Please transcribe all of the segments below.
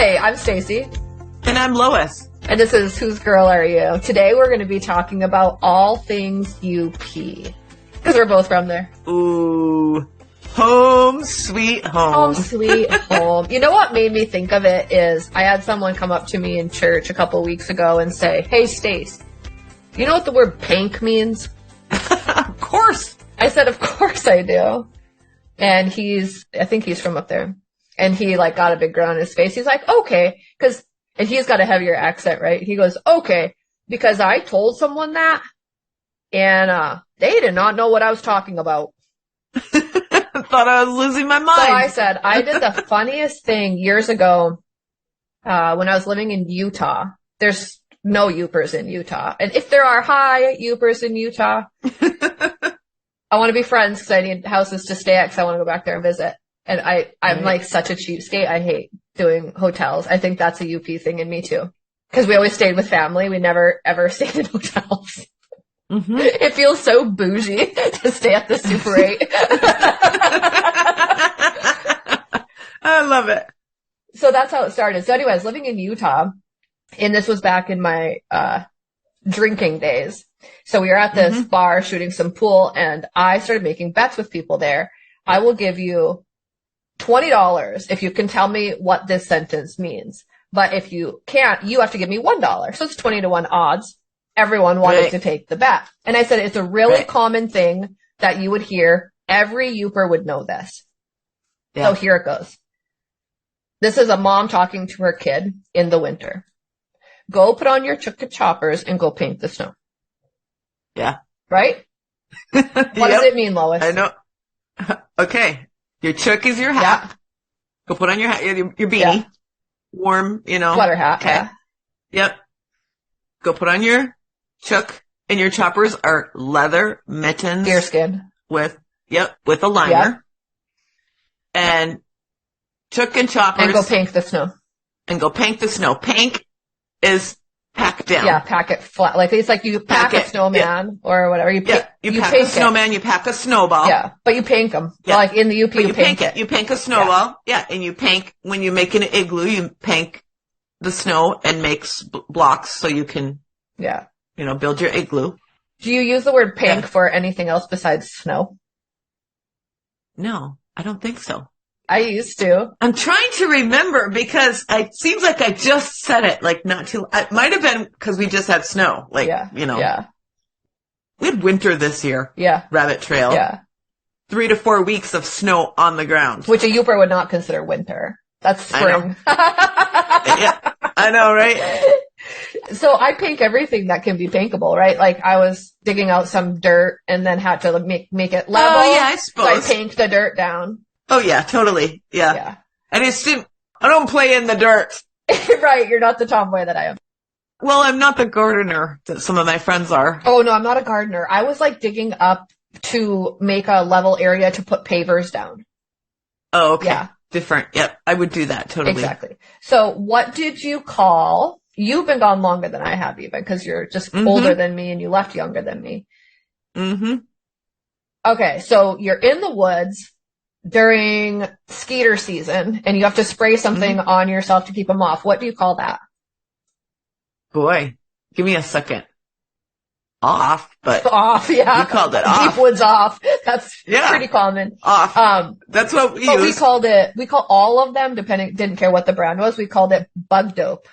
Hey, I'm Stacey. And I'm Lois. And this is Whose Girl Are You? Today we're going to be talking about all things UP. Because we're both from there. Ooh. Home sweet home. Home sweet home. You know what made me think of it is I had someone come up to me in church a couple weeks ago and say, "Hey, Stace, you know what the word pank means?" Of course. I said, "Of course I do." And I think he's from up there. And he got a big grin on his face. He's like, "Okay." And he's got a heavier accent, right? He goes, "Okay, because I told someone that and they did not know what I was talking about." Thought I was losing my mind. So I said, I did the funniest thing years ago when I was living in Utah. There's no Yoopers in Utah. And if there are Yoopers in Utah, I want to be friends because I need houses to stay at because I want to go back there and visit. And I'm like such a cheapskate. I hate doing hotels. I think that's a UP thing in me too. Because we always stayed with family. We never ever stayed in hotels. Mm-hmm. It feels so bougie to stay at the Super 8. I love it. So that's how it started. So anyway, I was living in Utah, and this was back in my drinking days. So we were at this bar shooting some pool, and I started making bets with people there. I will give you $20 if you can tell me what this sentence means. But if you can't, you have to give me $1. So it's 20-1 odds. Everyone wanted to take the bet. And I said, it's a really common thing that you would hear. Every Yooper would know this. Yeah. So here it goes. This is a mom talking to her kid in the winter. Go put on your chukka choppers and go paint the snow. Yeah. Right? What does it mean, Lois? I know. Okay. Your chuk is your hat. Yeah. Go put on your hat, your beanie. Yeah. Warm, Sweater hat. Okay. Yeah. Yep. Go put on your chuk, and your choppers are leather mittens. Deerskin. With a liner. Yep. And chuk and choppers. And go pank the snow. Pank is pack down. Yeah, pack it flat. It's like you pack a snowman or whatever. You pack a snowman, you pack a snowball. Yeah, but you pank them. Yeah. Like in the UP, you pank it. You pank a snowball. Yeah, and you pank, when you make an igloo, you pank the snow and makes blocks so you can, build your igloo. Do you use the word pank for anything else besides snow? No, I don't think so. I used to. I'm trying to remember because it seems like I just said it, it might have been because we just had snow. Yeah. We had winter this year. Yeah. Rabbit Trail. Yeah. 3 to 4 weeks of snow on the ground. Which a Yooper would not consider winter. That's spring. I know, right? So I pank everything that can be pankable, right? I was digging out some dirt and then had to make it level. Oh, yeah, I suppose. So I panked the dirt down. Oh, yeah, totally. Yeah. I don't play in the dirt. Right, you're not the tomboy that I am. Well, I'm not the gardener that some of my friends are. Oh, no, I'm not a gardener. I was digging up to make a level area to put pavers down. Oh, okay. Yeah. Different. Yep. I would do that. Totally. Exactly. So what did you call, you've been gone longer than I have even because you're just older than me and you left younger than me. Mm-hmm. Okay. So you're in the woods during skeeter season and you have to spray something on yourself to keep them off. What do you call that? Boy, give me a second. Off, but yeah. We called it off. Deep woods off. That's pretty common. Off. That's what we use. We call all of them, didn't care what the brand was, we called it bug dope.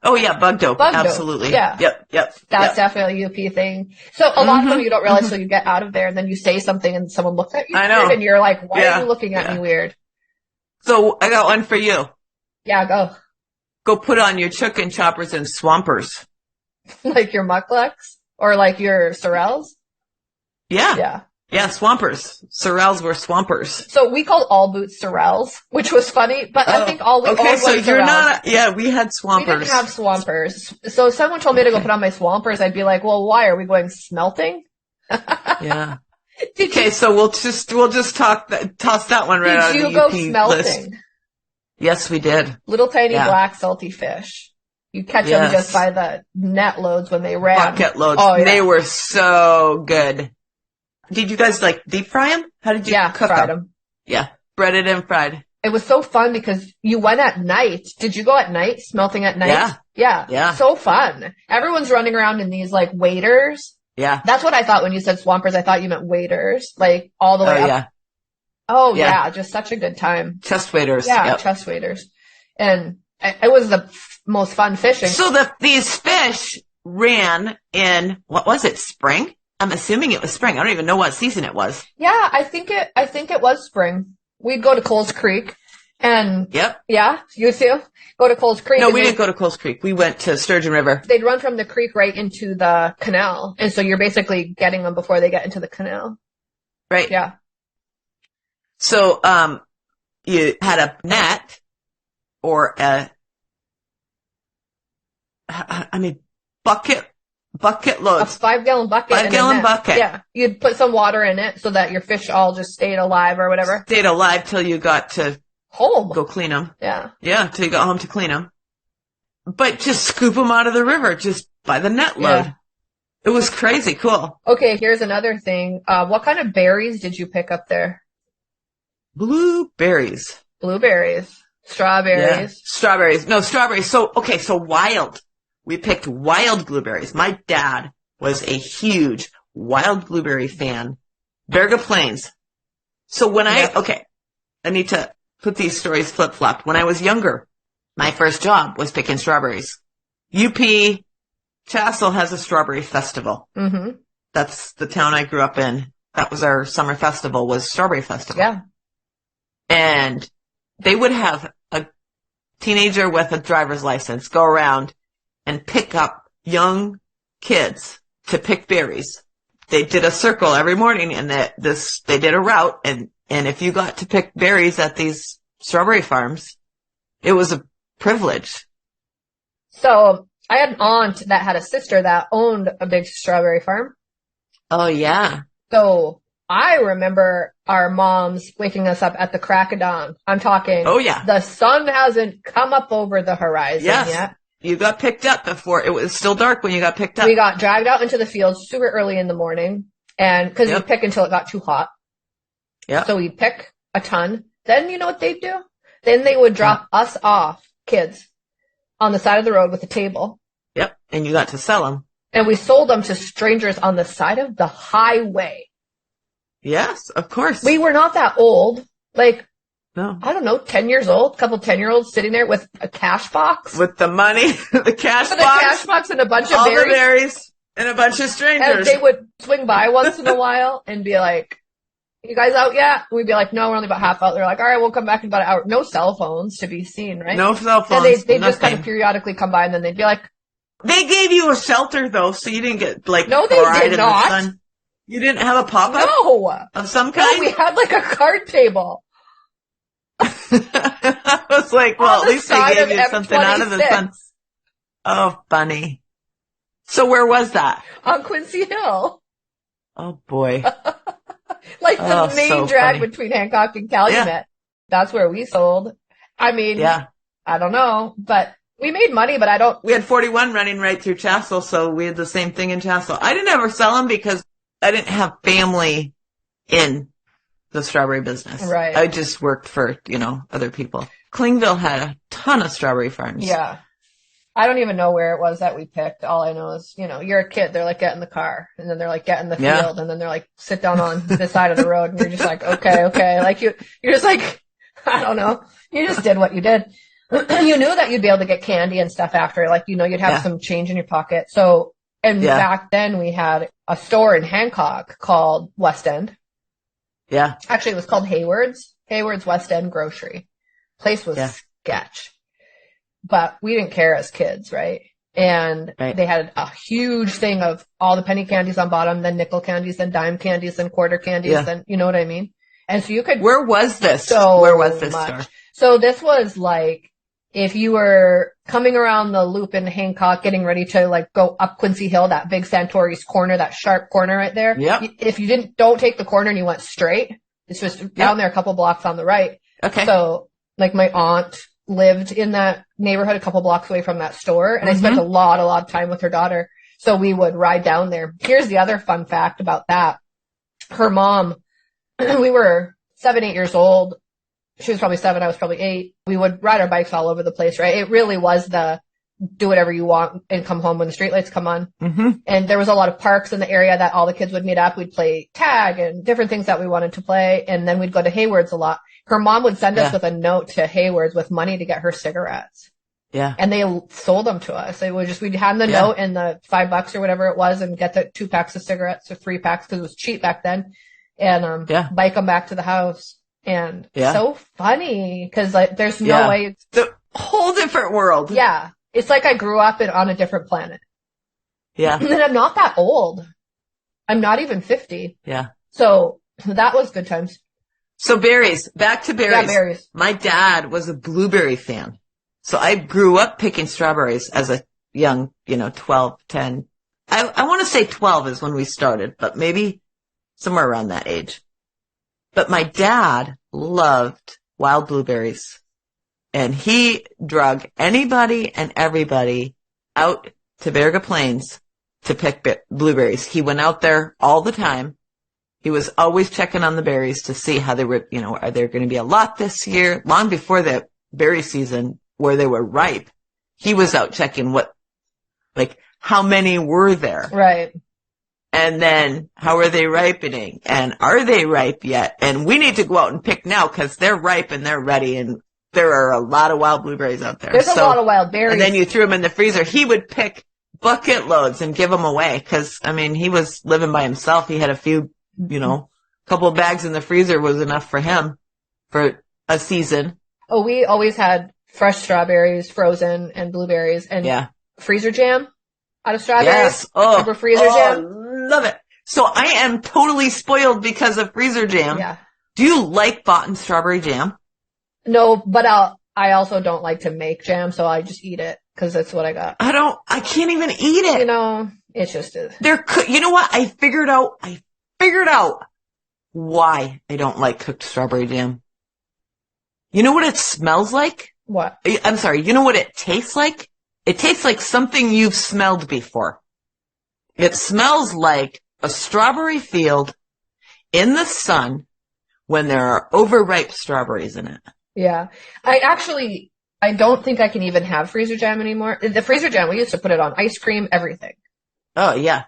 Oh yeah, bug dope. Absolutely. Yeah. Yep. That's definitely a UP thing. So a lot of them you don't realize till you get out of there and then you say something and someone looks at you weird and you're like, why are you looking at me weird? So I got one for you. Yeah, go. Go put on your chuk and choppers and swampers. Like your mucklucks? Or your sorrels? Yeah. Yeah, swampers. Sorrels were swampers. So we called all boots sorrels, which was funny, but I think all we owned was sorrels. You're not, we had swampers. We didn't have swampers. So if someone told me to go put on my swampers, I'd be like, well, why? Are we going smelting? Yeah. So we'll just toss that one right out of the UP list. Did you go smelting? Yes, we did. Little tiny black salty fish. You catch them just by the net loads when they ran. Bucket loads. Oh, yeah. They were so good. Did you guys deep fry them? How did you cook them? Fried them. Yeah. Breaded and fried. it was so fun because you went at night. Did you go at night, smelting at night? Yeah. So fun. Everyone's running around in these like waders. Yeah. That's what I thought when you said swampers. I thought you meant waders, like all the way up. Yeah. Oh yeah. Just such a good time. Chest waders. Yeah, chest waders. And it was the most fun fishing. So these fish ran in, what was it, spring? I'm assuming it was spring. I don't even know what season it was. Yeah, I think it was spring. We'd go to Coles Creek and yeah, you too? Go to Coles Creek. No, we didn't go to Coles Creek. We went to Sturgeon River. They'd run from the creek right into the canal. And so you're basically getting them before they get into the canal. Right. Yeah. So, you had a net or bucket loads. A 5-gallon bucket. 5-gallon bucket. Yeah. You'd put some water in it so that your fish all just stayed alive or whatever. Stayed alive till you got to home. Go clean them. Yeah. Yeah, till you got home to clean them. But just scoop them out of the river just by the net load. Yeah. It was crazy cool. Okay, here's another thing. What kind of berries did you pick up there? Blueberries. Strawberries. Yeah. Strawberries. No, strawberries. So wild. We picked wild blueberries. My dad was a huge wild blueberry fan. Berga Plains. So when I need to put these stories flip-flopped. When I was younger, my first job was picking strawberries. UP Chassel has a strawberry festival. Mm-hmm. That's the town I grew up in. That was our summer festival, was Strawberry Festival. Yeah. And they would have a teenager with a driver's license go around and pick up young kids to pick berries. They did a circle every morning and they did a route and if you got to pick berries at these strawberry farms, it was a privilege. So I had an aunt that had a sister that owned a big strawberry farm. Oh yeah. So I remember our moms waking us up at the crack of dawn. I'm talking. Oh yeah. The sun hasn't come up over the horizon yet. You got picked up before it was still dark when you got picked up. We got dragged out into the fields super early in the morning and cause we'd pick until it got too hot. Yeah. So we'd pick a ton. Then you know what they'd do? Then they would drop us off, kids, on the side of the road with a table. Yep. And you got to sell them. And we sold them to strangers on the side of the highway. Yes, of course. We were not that old. Like, no. I don't know, 10 years old, couple 10-year-olds sitting there with a cash box. With the money, the cash box. With a cash box and a bunch of all berries. The berries and a bunch of strangers. And they would swing by once in a while and be like, you guys out yet? We'd be like, no, we're only about half out. They're like, all right, we'll come back in about an hour. No cell phones to be seen, right? No cell phones. And they just kind of periodically come by and then they'd be like. They gave you a shelter though, so you didn't get like no, they did not. The sun. You didn't have a pop-up? No. Of some kind? No, we had like a card table. I was like, well, at least they gave you something out of the sun. Oh, funny. So where was that? On Quincy Hill. Oh boy. Like the main drag between Hancock and Calumet. Yeah. That's where we sold. I mean, I don't know, but we made money, but I don't. We had 41 running right through Chassel, so we had the same thing in Chassel. I didn't ever sell them because I didn't have family in the strawberry business. Right. I just worked for, other people. Klingville had a ton of strawberry farms. Yeah. I don't even know where it was that we picked. All I know is, you're a kid. They're like, get in the car. And then they're like, get in the field. And then they're like, sit down on this side of the road. And you're just like, okay. Like you're just like, I don't know. You just did what you did. You knew that you'd be able to get candy and stuff after. Like, you'd have some change in your pocket. So, and back then we had a store in Hancock called West End. Yeah. Actually, it was called Hayward's West End Grocery. Place was sketch. But we didn't care as kids, right? And they had a huge thing of all the penny candies on bottom, then nickel candies, then dime candies, then quarter candies, then, you know what I mean? And so you could... Where was this? Where was this store? So this was like, if you were coming around the loop in Hancock, getting ready to like go up Quincy Hill, that big Santori's corner, that sharp corner right there. Yep. If you don't take the corner and you went straight, it's just down there a couple blocks on the right. Okay. So like my aunt lived in that neighborhood a couple blocks away from that store, and I spent a lot of time with her daughter. So we would ride down there. Here's the other fun fact about that. Her mom, we were 7, 8 years old. she was probably 7, I was probably 8. We would ride our bikes all over the place, right? It really was the do whatever you want and come home when the streetlights come on. Mm-hmm. And there was a lot of parks in the area that all the kids would meet up. We'd play tag and different things that we wanted to play. And then we'd go to Hayward's a lot. Her mom would send us with a note to Hayward's with money to get her cigarettes. Yeah. And they sold them to us. It was just, we'd hand the note and the $5 or whatever it was and get the 2 packs of cigarettes or 3 packs because it was cheap back then. And, bike them back to the house. And so funny because like there's no way. It's a whole different world. Yeah. It's like I grew up on a different planet. Yeah. And I'm not that old. I'm not even 50. Yeah. So that was good times. So berries, back to berries. Yeah, berries. My dad was a blueberry fan. So I grew up picking strawberries as a young, 12, 10. I want to say 12 is when we started, but maybe somewhere around that age. But my dad loved wild blueberries, and he drug anybody and everybody out to Berga Plains to pick blueberries. He went out there all the time. He was always checking on the berries to see how they were, are there going to be a lot this year? Long before the berry season where they were ripe, he was out checking how many were there? Right. And then how are they ripening? And are they ripe yet? And we need to go out and pick now because they're ripe and they're ready. And there are a lot of wild blueberries out there. There's a lot of wild berries. And then you threw them in the freezer. He would pick bucket loads and give them away because, he was living by himself. He had a few, couple of bags in the freezer was enough for him for a season. Oh, we always had fresh strawberries, frozen, and blueberries, and freezer jam out of strawberries. Yes. Oh, remember freezer jam? Love it. So I am totally spoiled because of freezer jam. Yeah. Do you like bought strawberry jam? No, but I also don't like to make jam, so I just eat it because that's what I got. I can't even eat it. It's just you know what? I figured out why I don't like cooked strawberry jam. You know what it smells like? What? I'm sorry. You know what it tastes like? It tastes like something you've smelled before. It smells like a strawberry field in the sun when there are overripe strawberries in it. Yeah. I don't think I can even have freezer jam anymore. The freezer jam, we used to put it on ice cream, everything. Oh, yeah.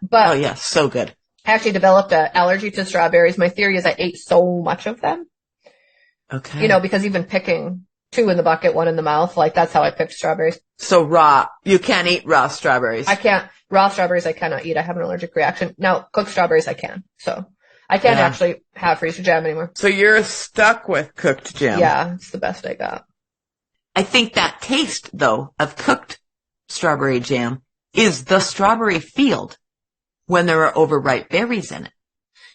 So good. I actually developed an allergy to strawberries. My theory is I ate so much of them. Okay. Because even picking 2 in the bucket, 1 in the mouth, that's how I picked strawberries. So raw. You can't eat raw strawberries. I can't. Raw strawberries I cannot eat. I have an allergic reaction. Now, cooked strawberries I can. So I can't actually have freezer jam anymore. So you're stuck with cooked jam. Yeah, it's the best I got. I think that taste, though, of cooked strawberry jam is the strawberry field when there are overripe berries in it.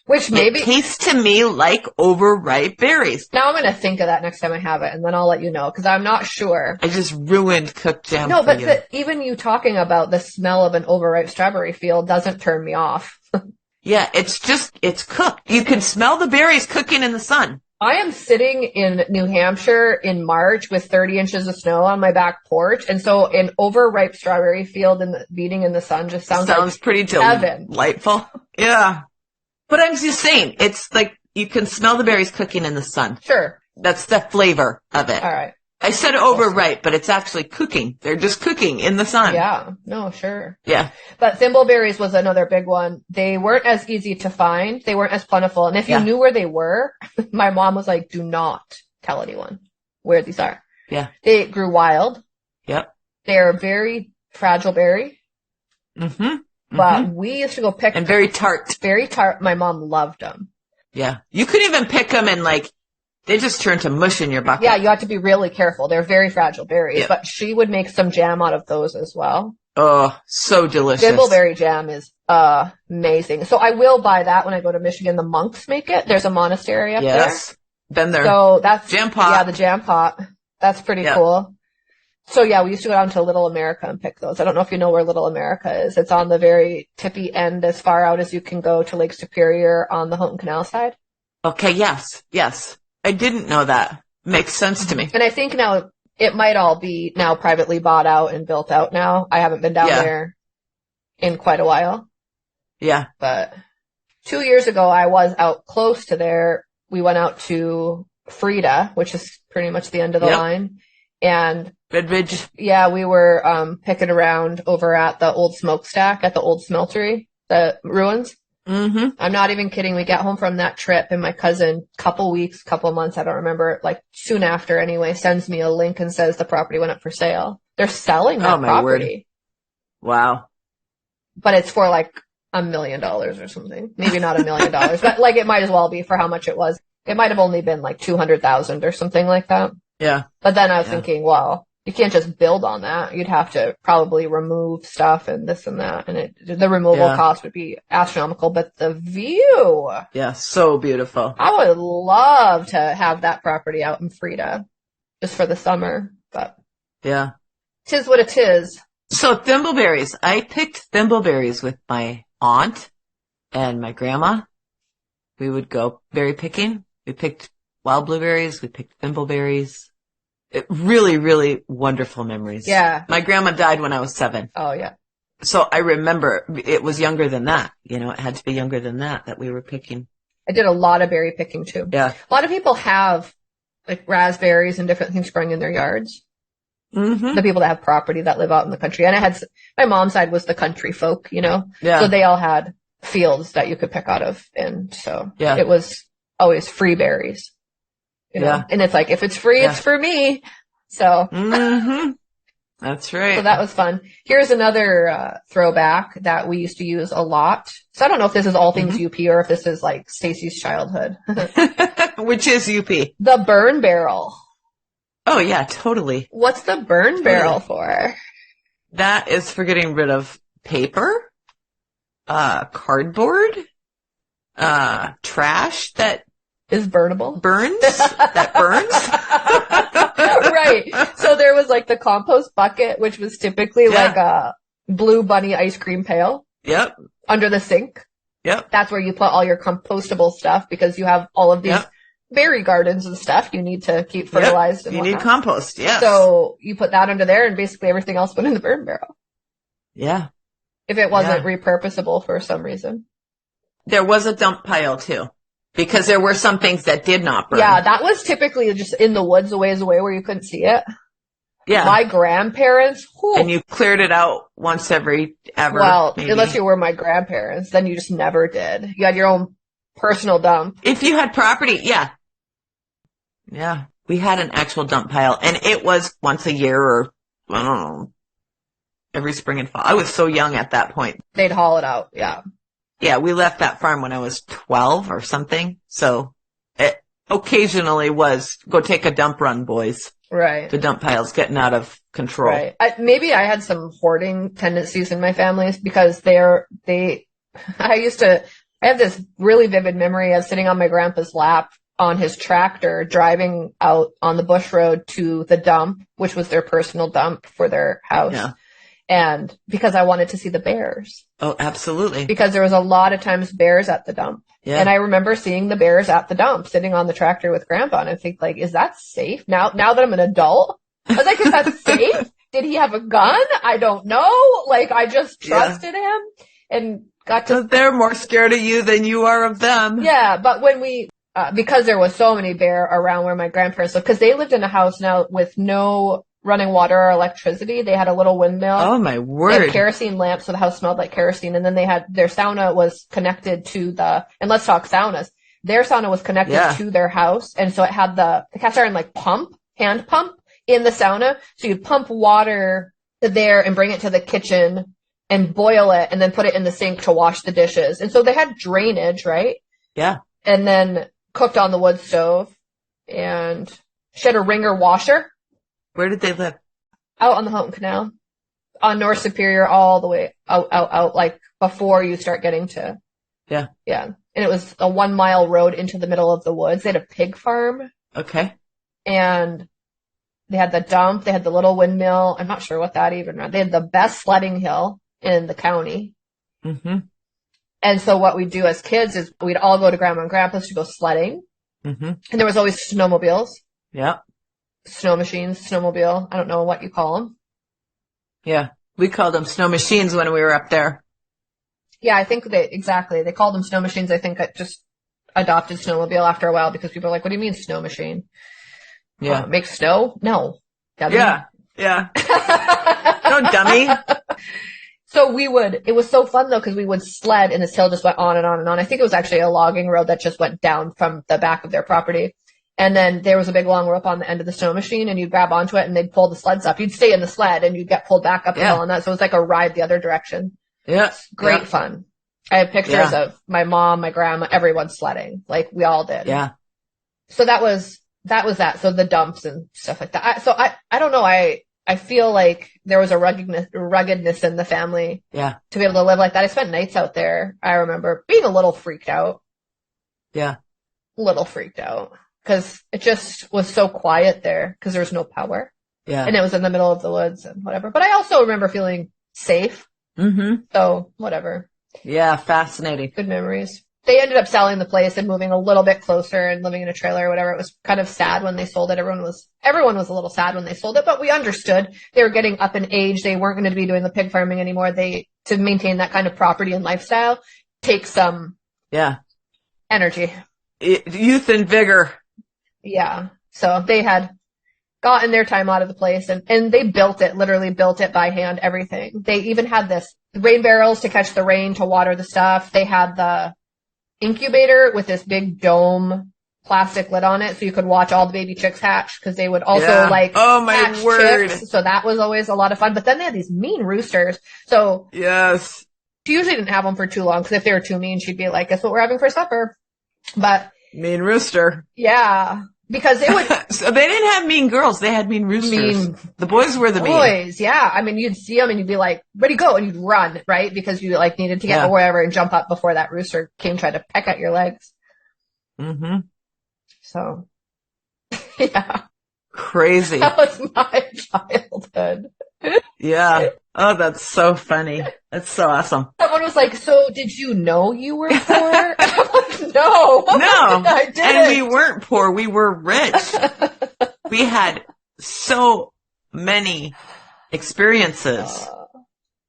Which maybe it tastes to me like overripe berries. Now I'm going to think of that next time I have it, and then I'll let you know, because I'm not sure. I just ruined cooked jam. No, but even you talking about the smell of an overripe strawberry field doesn't turn me off. Yeah, it's cooked. You can smell the berries cooking in the sun. I am sitting in New Hampshire in March with 30 inches of snow on my back porch, and so an overripe strawberry field beating in the sun just sounds like pretty delightful. Yeah. But I'm just saying, it's like you can smell the berries cooking in the sun. Sure. That's the flavor of it. All right. I said overripe, but it's actually cooking. They're just cooking in the sun. Yeah. No, sure. Yeah. But thimbleberries was another big one. They weren't as easy to find. They weren't as plentiful. And if you knew where they were, my mom was like, do not tell anyone where these are. Yeah. They grew wild. Yep. They're very fragile berry. Mm-hmm. But we used to go pick and very tart. Very tart. My mom loved them. Yeah. You could even pick them and they just turn to mush in your bucket. Yeah, you have to be really careful. They're very fragile berries, but she would make some jam out of those as well. Oh, so delicious. Thimbleberry jam is amazing. So I will buy that when I go to Michigan. The monks make it. There's a monastery up there. Yes. Been there. So that's jam pot. Yeah, the jam pot. That's pretty cool. So yeah, we used to go down to Little America and pick those. I don't know if you know where Little America is. It's on the very tippy end as far out as you can go to Lake Superior on the Houghton Canal side. Okay, yes. I didn't know that. Makes sense to me. And I think now it might all be now privately bought out and built out now. I haven't been down there in quite a while. Yeah. But 2 years ago, I was out close to there. We went out to Frida, which is pretty much the end of the line. And Red Ridge. Yeah, we were picking around over at the old smokestack at the old smeltery, the ruins. Mm-hmm. I'm not even kidding. We got home from that trip and my cousin, couple months, I don't remember, like soon after anyway, sends me a link and says the property went up for sale. They're selling that property. Word. Wow. But it's for like $1 million or something. Maybe not $1 million, but like it might as well be for how much it was. It might have only been like 200,000 or something like that. Yeah. But then I was thinking, well, you can't just build on that. You'd have to probably remove stuff and this and that. And the removal cost would be astronomical, but the view. Yeah. So beautiful. I would love to have that property out in Frida just for the summer, but yeah, 'tis what it is. So thimbleberries. I picked thimbleberries with my aunt and my grandma. We would go berry picking. We picked wild blueberries. We picked thimbleberries. Really, really wonderful memories. Yeah. My grandma died when I was 7. Oh, yeah. So I remember it was younger than that. You know, it had to be younger than that we were picking. I did a lot of berry picking too. Yeah. A lot of people have like raspberries and different things growing in their yards. Mm-hmm. The people that have property that live out in the country. And my mom's side was the country folk, you know? Yeah. So they all had fields that you could pick out of. And so it was always free berries. You know? And it's like, if it's free, it's for me. So. Mm-hmm. That's right. So that was fun. Here's another throwback that we used to use a lot. So I don't know if this is all things UP or if this is like Stacey's childhood. Which is UP. The burn barrel. Oh yeah, totally. What's the burn barrel for? That is for getting rid of paper, cardboard, trash that is burnable. That burns. Right. So there was like the compost bucket, which was typically like a Blue Bunny ice cream pail. Yep. Under the sink. Yep. That's where you put all your compostable stuff because you have all of these berry gardens and stuff you need to keep fertilized. And you need compost. Yeah. So you put that under there and basically everything else went in the burn barrel. Yeah. If it wasn't repurposable for some reason. There was a dump pile too. Because there were some things that did not burn. Yeah, that was typically just in the woods a ways away where you couldn't see it. Yeah. My grandparents. Whew. And you cleared it out once ever. Well, maybe. Unless you were my grandparents, then you just never did. You had your own personal dump. If you had property, yeah. Yeah. We had an actual dump pile and it was once a year or, I don't know, every spring and fall. I was so young at that point. They'd haul it out. Yeah. Yeah, we left that farm when I was 12 or something. So it occasionally was go take a dump run, boys. Right. The dump pile's getting out of control. Right. Maybe I had some hoarding tendencies in my family because I have this really vivid memory of sitting on my grandpa's lap on his tractor driving out on the bush road to the dump, which was their personal dump for their house. Yeah. And because I wanted to see the bears. Oh, absolutely. Because there was a lot of times bears at the dump. Yeah. And I remember seeing the bears at the dump sitting on the tractor with grandpa. And I think like, is that safe? Now that I'm an adult, I was like, is that safe? Did he have a gun? I don't know. Like I just trusted him and got to. They're more scared of you than you are of them. Yeah. But when because there was so many bear around where my grandparents lived, because they lived in a house now with no running water or electricity. They had a little windmill. Oh my word. They had kerosene lamps, so the house smelled like kerosene. And then they had their sauna was connected to and let's talk saunas. Their sauna was connected to their house. And so it had the cast iron like hand pump in the sauna. So you'd pump water to there and bring it to the kitchen and boil it and then put it in the sink to wash the dishes. And so they had drainage, right? Yeah. And then cooked on the wood stove and she had a ringer washer. Where did they live? Out on the Houghton Canal. On North Superior all the way out, like before you start getting to. Yeah. Yeah. And it was a 1 mile road into the middle of the woods. They had a pig farm. Okay. And they had the dump. They had the little windmill. I'm not sure what that even meant. They had the best sledding hill in the county. Mm-hmm. And so what we'd do as kids is we'd all go to Grandma and Grandpa's to go sledding. Mm-hmm. And there was always snowmobiles. Yeah. Snow machines, snowmobile. I don't know what you call them. Yeah. We called them snow machines when we were up there. Yeah, I think they called them snow machines. I think adopted snowmobile after a while because people are like, what do you mean snow machine? Yeah. Make snow? No. Dummy. Yeah. No, dummy. So it was so fun though, because we would sled and this hill just went on and on and on. I think it was actually a logging road that just went down from the back of their property. And then there was a big long rope on the end of the snow machine and you'd grab onto it and they'd pull the sleds up. You'd stay in the sled and you'd get pulled back up the hill on that. So it was like a ride the other direction. Yeah. Great fun. I have pictures of my mom, my grandma, everyone sledding. Like we all did. Yeah. So that was that. So the dumps and stuff like that. I don't know. I feel like there was a ruggedness in the family. Yeah. To be able to live like that. I spent nights out there. I remember being a little freaked out. Yeah. Little freaked out. Because it just was so quiet there because there was no power. Yeah. And it was in the middle of the woods and whatever. But I also remember feeling safe. Mm-hmm. So whatever. Yeah, fascinating. Good memories. They ended up selling the place and moving a little bit closer and living in a trailer or whatever. It was kind of sad when they sold it. Everyone was a little sad when they sold it, but we understood they were getting up in age. They weren't going to be doing the pig farming anymore. To maintain that kind of property and lifestyle takes some energy. Youth and vigor. Yeah. So they had gotten their time out of the place and they literally built it by hand, everything. They even had rain barrels to catch the rain, to water the stuff. They had the incubator with this big dome plastic lid on it so you could watch all the baby chicks hatch because they would also oh my hatch word chicks. So that was always a lot of fun. But then they had these mean roosters. So yes, she usually didn't have them for too long because if they were too mean, she'd be like, guess what we're having for supper? But mean rooster. Yeah. Because they would. So they didn't have mean girls. They had mean roosters. The boys were the boys. Yeah. I mean, you'd see them and you'd be like, ready, go. And you'd run, right? Because you like needed to get or whatever and jump up before that rooster came try to peck at your legs. Mm-hmm. So, yeah. Crazy. That was my childhood. Yeah. Oh, that's so funny. That's so awesome. Someone was like, so did you know you were poor? I'm like, no. No. I didn't. And we weren't poor. We were rich. We had so many experiences.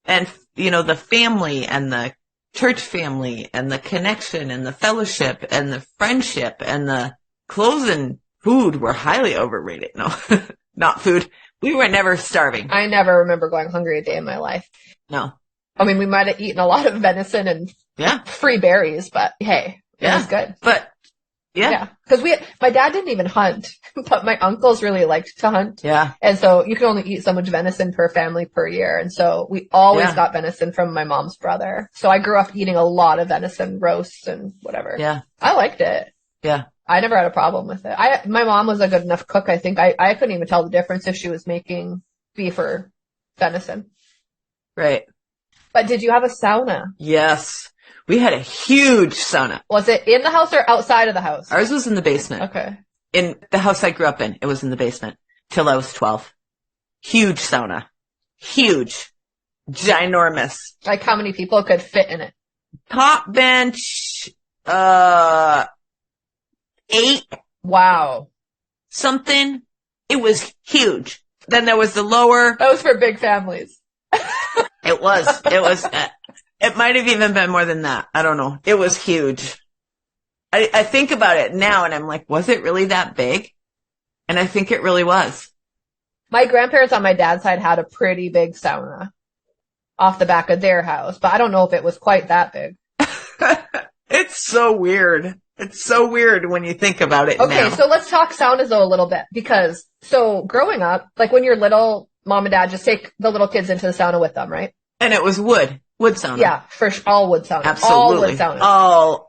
And, the family and the church family and the connection and the fellowship and the friendship and the clothes and food were highly overrated. No, not food. We were never starving. I never remember going hungry a day in my life. No. I mean, we might have eaten a lot of venison and free berries, but hey, it was good. But because my dad didn't even hunt, but my uncles really liked to hunt. Yeah. And so you can only eat so much venison per family per year. And so we always got venison from my mom's brother. So I grew up eating a lot of venison roasts and whatever. Yeah. I liked it. Yeah. I never had a problem with it. My mom was a good enough cook. I think I couldn't even tell the difference if she was making beef or venison. Right. But did you have a sauna? Yes. We had a huge sauna. Was it in the house or outside of the house? Ours was in the basement. Okay. In the house I grew up in, it was in the basement till I was 12. Huge sauna. Huge. Ginormous. Like how many people could fit in it? Top bench, 8. Wow. Something. It was huge. Then there was the lower. That was for big families. It was, it might have even been more than that. I don't know. It was huge. I think about it now and I'm like, was it really that big? And I think it really was. My grandparents on my dad's side had a pretty big sauna off the back of their house, but I don't know if it was quite that big. It's so weird. It's so weird when you think about it now. Okay, so let's talk saunas though a little bit because growing up, like when you're little, mom and dad just take the little kids into the sauna with them, right? And it was wood sauna. Yeah, for all wood saunas. Absolutely. All wood saunas.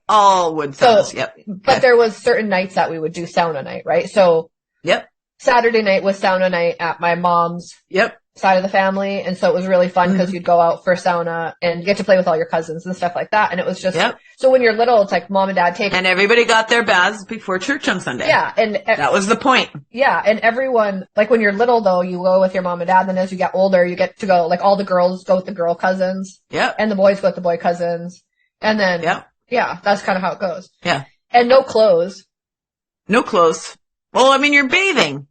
All wood saunas. Yep. But there was certain nights that we would do sauna night, right? So yep. Saturday night was sauna night at my mom's side of the family. And so it was really fun because you'd go out for sauna and get to play with all your cousins and stuff like that. And it was just, so when you're little, it's like mom and dad take. And everybody got their baths before church on Sunday. Yeah. And that was the point. Yeah. And everyone, like when you're little though, you go with your mom and dad. Then as you get older, you get to go, like all the girls go with the girl cousins. Yep. And the boys go with the boy cousins. And then, that's kind of how it goes. Yeah. And no clothes. No clothes. Well, I mean, you're bathing.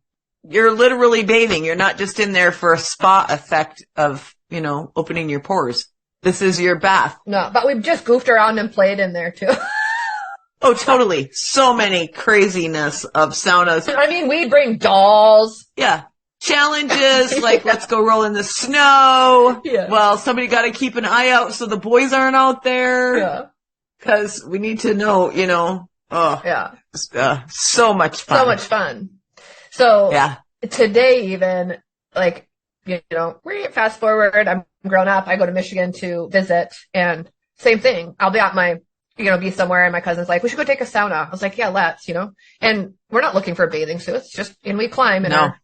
You're literally bathing. You're not just in there for a spa effect of, opening your pores. This is your bath. No, but we've just goofed around and played in there too. Oh, totally. So many craziness of saunas. I mean, we bring dolls. Yeah. Challenges, like, let's go roll in the snow. Yeah. Well, somebody got to keep an eye out so the boys aren't out there. Yeah. Because we need to know, Yeah. So much fun. So much fun. So yeah. Today even, like, fast forward, I'm grown up, I go to Michigan to visit, and same thing. I'll be at my, be somewhere, and my cousin's like, we should go take a sauna. I was like, yeah, let's, and we're not looking for bathing suits, and we climb in our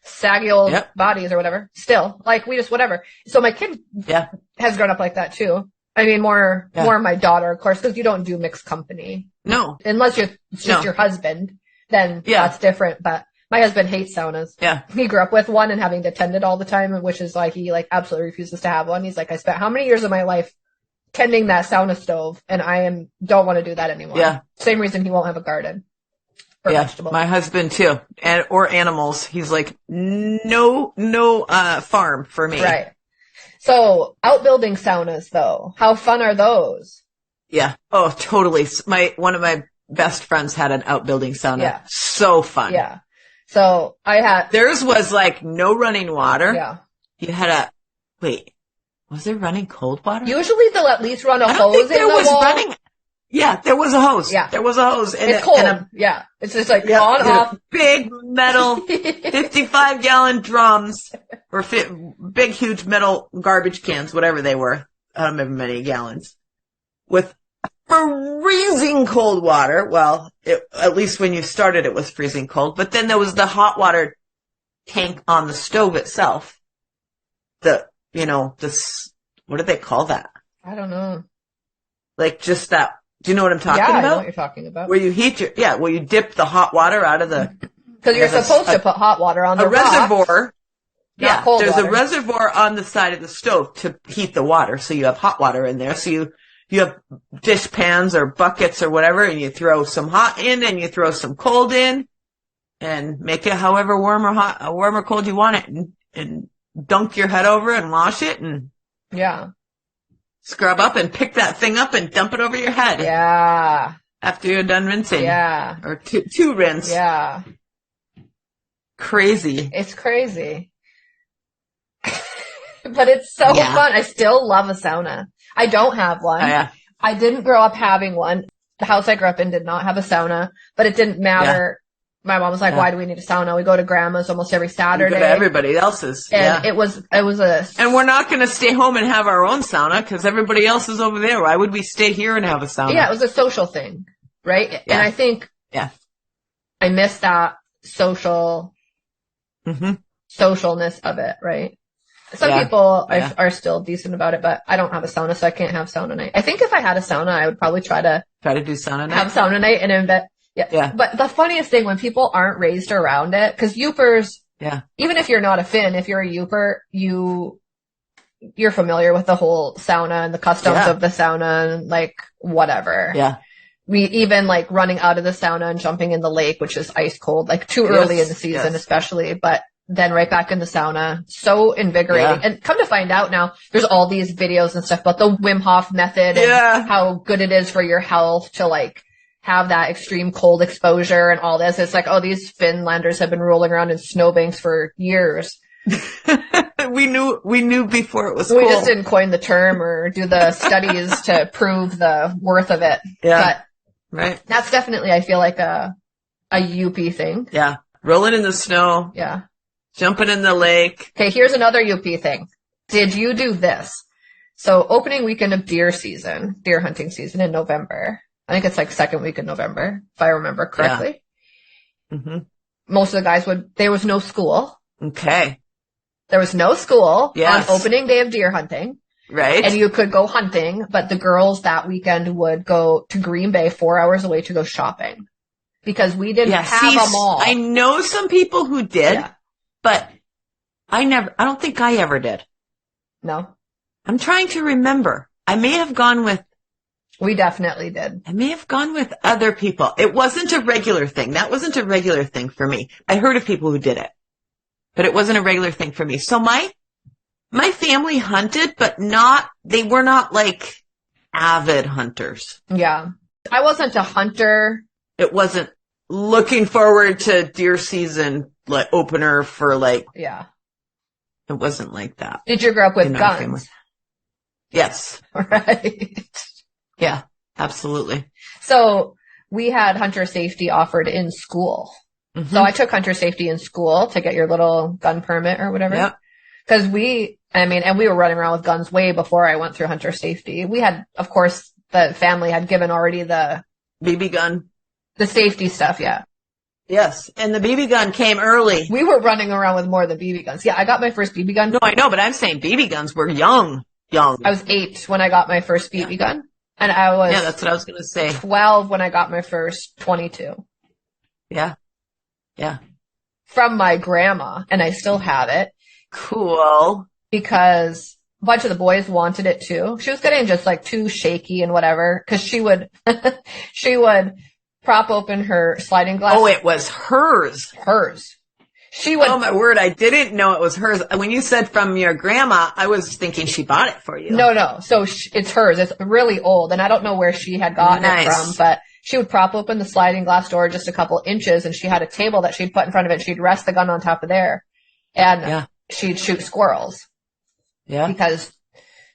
saggy old bodies or whatever. Still, like, we just, whatever. So my kid has grown up like that too. I mean, more my daughter, of course, because you don't do mixed company. No. Unless it's just your husband, then that's different. But my husband hates saunas. Yeah. He grew up with one and having to attend it all the time, which is like, he like absolutely refuses to have one. He's like, I spent how many years of my life tending that sauna stove, and don't want to do that anymore. Yeah. Same reason he won't have a garden. Or vegetables. My husband too. Or animals. He's like, no, farm for me. Right. So outbuilding saunas though, how fun are those? Yeah. Oh, totally. One of my best friends had an outbuilding sauna. Yeah. So fun. Yeah. So theirs was like no running water. Yeah. You had was there running cold water? Usually they'll at least run a hose in the wall. Running. Yeah, there was a hose. Yeah. There was a hose. And it's cold. It's just like on, off. Big metal 55-gallon drums or big, huge metal garbage cans, whatever they were. I don't remember many gallons. With freezing cold water. Well, at least when you started, it was freezing cold. But then there was the hot water tank on the stove itself. What do they call that? I don't know. Like just that. Do you know what I'm talking about? Yeah, I know what you're talking about. Where you heat where you dip the hot water out of the... Because you're supposed to put hot water on the reservoir. Yeah, there's a reservoir on the side of the stove to heat the water. So you have hot water in there. So you have dish pans or buckets or whatever, and you throw some hot in and you throw some cold in and make it however warm or cold you want it, and dunk your head over and wash it and scrub up and pick that thing up and dump it over your head. Yeah. After you're done rinsing. Yeah. Or two rinse. Yeah. Crazy. It's crazy. But it's so fun. I still love a sauna. I don't have one. Oh, yeah. I didn't grow up having one. The house I grew up in did not have a sauna, but it didn't matter. My mom was like, why do we need a sauna? We go to grandma's almost every Saturday. We go to everybody else's. And it was and we're not going to stay home and have our own sauna because everybody else is over there. Why would we stay here and have a sauna? Yeah, it was a social thing. Right? Yeah. And I think I miss that socialness of it, right? Some people are still decent about it, but I don't have a sauna, so I can't have sauna night. I think if I had a sauna, I would probably try to do sauna night. Have sauna night and invent. Yeah. But the funniest thing when people aren't raised around it, because Yoopers, even if you're not a Finn, if you're a Yooper, you're familiar with the whole sauna and the customs of the sauna and like whatever. Yeah. We even like running out of the sauna and jumping in the lake, which is ice cold, like too early in the season, especially, but then right back in the sauna. So invigorating. And come to find out now, there's all these videos and stuff about the Wim Hof method and how good it is for your health to like have that extreme cold exposure and all this. It's like, these Finlanders have been rolling around in snowbanks for years. We knew before it was cool. We just didn't coin the term or do the studies to prove the worth of it. Yeah. But that's definitely, I feel like a UP thing. Yeah. Rolling in the snow. Yeah. Jumping in the lake. Okay, here's another UP thing. Did you do this? So opening weekend of deer hunting season in November. I think it's like second week in November, if I remember correctly. Yeah. Mm-hmm. Most of the guys there was no school. Okay. There was no school on opening day of deer hunting. Right. And you could go hunting, but the girls that weekend would go to Green Bay 4 hours away to go shopping. Because we didn't have a mall. I know some people who did, but I don't think I ever did. No. I'm trying to remember. I may have gone with... We definitely did. I may have gone with other people. It wasn't a regular thing. That wasn't a regular thing for me. I heard of people who did it, but it wasn't a regular thing for me. So my family hunted, but they were not like avid hunters. Yeah. I wasn't a hunter. It wasn't looking forward to deer season, like opener for like, Yeah. it wasn't like that. Did you grow up with in our guns? family. Yes. Right. Yeah, absolutely. So we had hunter safety offered in school. Mm-hmm. So I took hunter safety in school to get your little gun permit or whatever. Yep. Cause and we were running around with guns way before I went through hunter safety. We had, of course, the family had given already the BB gun. The safety stuff. Yeah. Yes. And the BB gun came early. We were running around with more than BB guns. Yeah. I got my first BB gun. No, I know, but I'm saying BB guns were young. I was 8 when I got my first BB gun. And I was that's what I was going to say. 12 when I got my first 22. Yeah. Yeah. From my grandma, and I still have it. Cool. Because a bunch of the boys wanted it too. She was getting just like too shaky and whatever, because she would prop open her sliding glass. Oh, it was hers. Hers. She would. Oh my word, I didn't know it was hers. When you said from your grandma, I was thinking she bought it for you. No. So it's hers. It's really old, and I don't know where she had gotten it from, but she would prop open the sliding glass door just a couple inches, and she had a table that she'd put in front of it. She'd rest the gun on top of there, and she'd shoot squirrels. Yeah. Because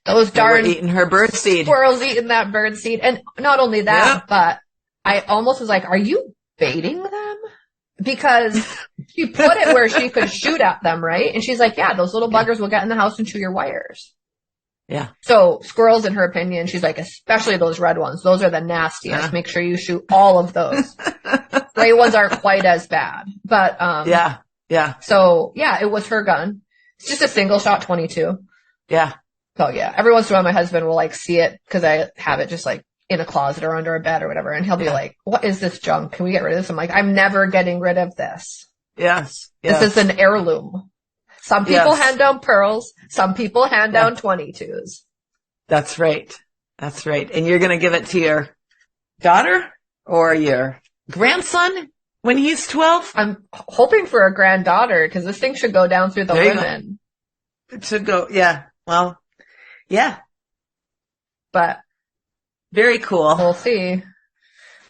those darn eating her bird seed. Squirrels eating that bird seed. And not only that, but I almost was like, are you baiting them? Because she put it where she could shoot at them, right? And she's like, yeah, those little buggers will get in the house and chew your wires. Yeah. So squirrels, in her opinion, she's like, especially those red ones. Those are the nastiest. Yeah. Make sure you shoot all of those. Gray ones aren't quite as bad. But, Yeah. So, it was her gun. It's just a single shot 22. Yeah. So, every once in a while my husband will like see it because I have it just like in a closet or under a bed or whatever. And he'll be like, what is this junk? Can we get rid of this? I'm like, I'm never getting rid of this. Yes. This is an heirloom. Some people hand down pearls. Some people hand down 22s. That's right. That's right. And you're going to give it to your daughter or your grandson when he's 12? I'm hoping for a granddaughter because this thing should go down through the women. It should go. Yeah. Well, yeah. But very cool. We'll see.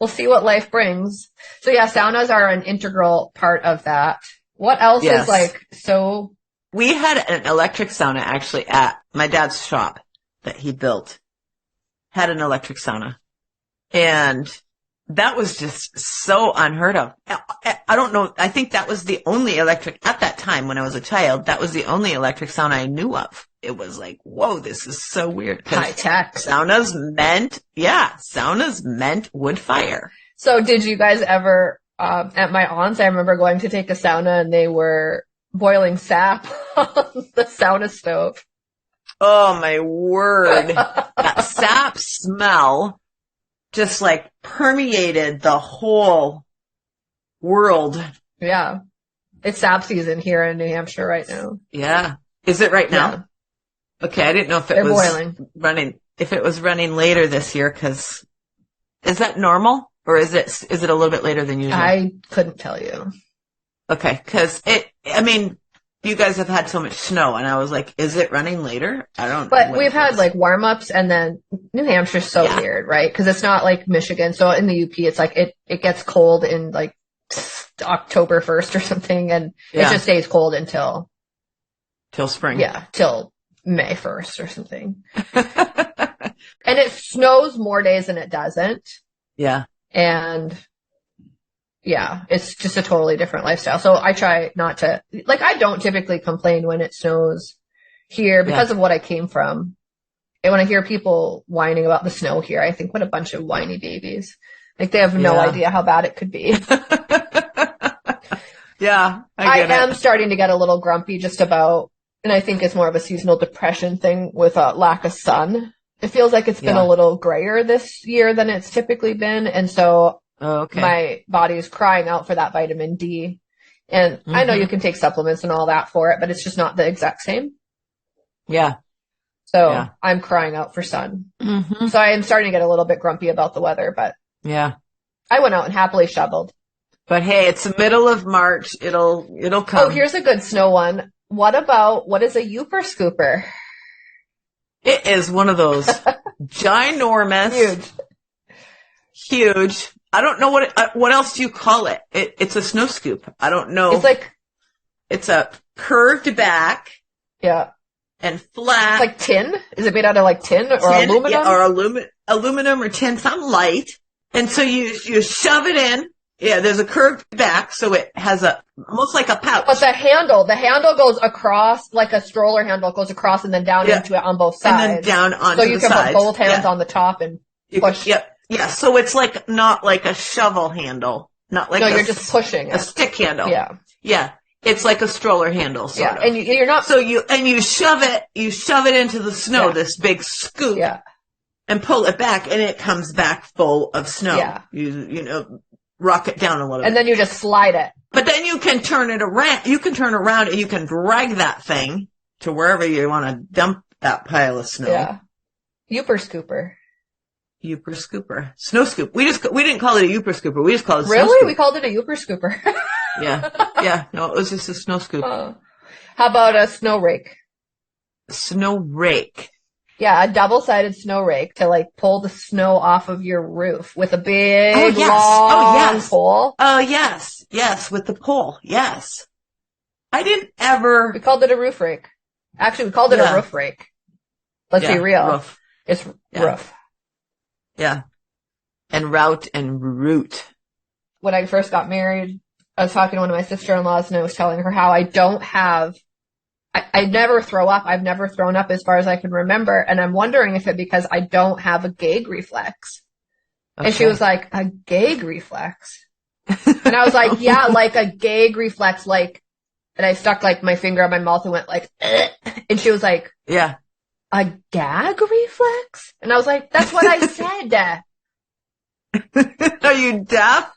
We'll see what life brings. So saunas are an integral part of that. What else is like so? We had an electric sauna actually at my dad's shop that he built. Had an electric sauna. And that was just so unheard of. I don't know. I think that was the only electric, at that time when I was a child, that was the only electric sauna I knew of. It was like, whoa, this is so weird. High tech. Saunas meant wood fire. So did you guys ever, at my aunt's, I remember going to take a sauna and they were boiling sap on the sauna stove. Oh my word. That sap smell just like permeated the whole world. Yeah. It's sap season here in New Hampshire right now. Yeah. Is it right now? Yeah. Okay. I didn't know if it was boiling. if it was running later this year, cause is that normal or is it a little bit later than usual? I couldn't tell you. Okay. Cause you guys have had so much snow and I was like, is it running later? I don't know. But we've had like warm ups and then New Hampshire's so weird, right? Cause it's not like Michigan. So in the UP, it's like it gets cold in like October 1st or something. And it just stays cold until spring. Yeah. Till May 1st or something. And it snows more days than it doesn't. Yeah. And it's just a totally different lifestyle. So I try not to, like, I don't typically complain when it snows here because of what I came from. And when I hear people whining about the snow here, I think, what a bunch of whiny babies. Like, they have no idea how bad it could be. Yeah. I am starting to get a little grumpy just about, and I think it's more of a seasonal depression thing with lack of sun. It feels like it's been a little grayer this year than it's typically been. And so my body is crying out for that vitamin D. And I know you can take supplements and all that for it, but it's just not the exact same. Yeah. So I'm crying out for sun. Mm-hmm. So I am starting to get a little bit grumpy about the weather, but I went out and happily shoveled. But hey, it's the middle of March. It'll come. Oh, here's a good snow one. What is a Youper scooper? It is one of those ginormous, huge, huge. I don't know what else do you call it? It's a snow scoop. I don't know. It's like, it's a curved back. Yeah. And flat. It's like tin? Is it made out of like tin or aluminum? Yeah, or aluminum or tin, something light. And so you shove it in. Yeah, there's a curved back, so it has almost like a pouch. But the handle goes across, like a stroller handle goes across and then down into it on both sides. And then down onto the sides. So you can put both hands on the top and push. Yeah, so it's like, not like a shovel handle. Not like you're just pushing a stick handle. Yeah. Yeah. It's like a stroller handle, sort of. And you're not. So you shove it into the snow, this big scoop. Yeah. And pull it back, and it comes back full of snow. Yeah. You rock it down a little bit. And then you just slide it. But then you can turn it around. You can turn around and you can drag that thing to wherever you want to dump that pile of snow. Yeah. Youper scooper. Youper scooper. Snow scoop. We didn't call it a youper scooper. We just called it a snow Really? scoop. We called it a youper scooper. Yeah. No, it was just a snow scoop. How about a snow rake? Snow rake. Yeah, a double-sided snow rake to like pull the snow off of your roof with a big long pole. Oh yes, with the pole. Yes. I didn't ever. We called it a roof rake. Actually, we called it a roof rake. Let's be real. Roof. It's roof. Yeah. And route and root. When I first got married, I was talking to one of my sister-in-laws and I was telling her how I never throw up. I've never thrown up as far as I can remember. And I'm wondering if it's because I don't have a gag reflex. Okay. And she was like, a gag reflex? And I was like, yeah, like a gag reflex, like, and I stuck like my finger on my mouth and went like, ugh. And she was like, yeah, a gag reflex? And I was like, that's what I said. Are you deaf?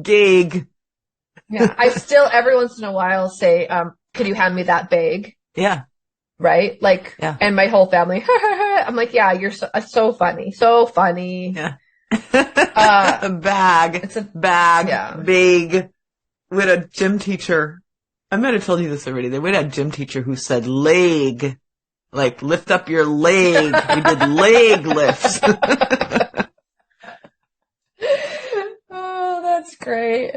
Gag. Yeah, I still every once in a while say, could you hand me that bag? Yeah. Right? Like, and my whole family, I'm like, yeah, you're so funny. So funny. Yeah. A bag. It's a bag. Yeah. Big. We had a gym teacher. I might have told you this already. We had a gym teacher who said leg. Like, lift up your leg. We did leg lifts. Oh, that's great.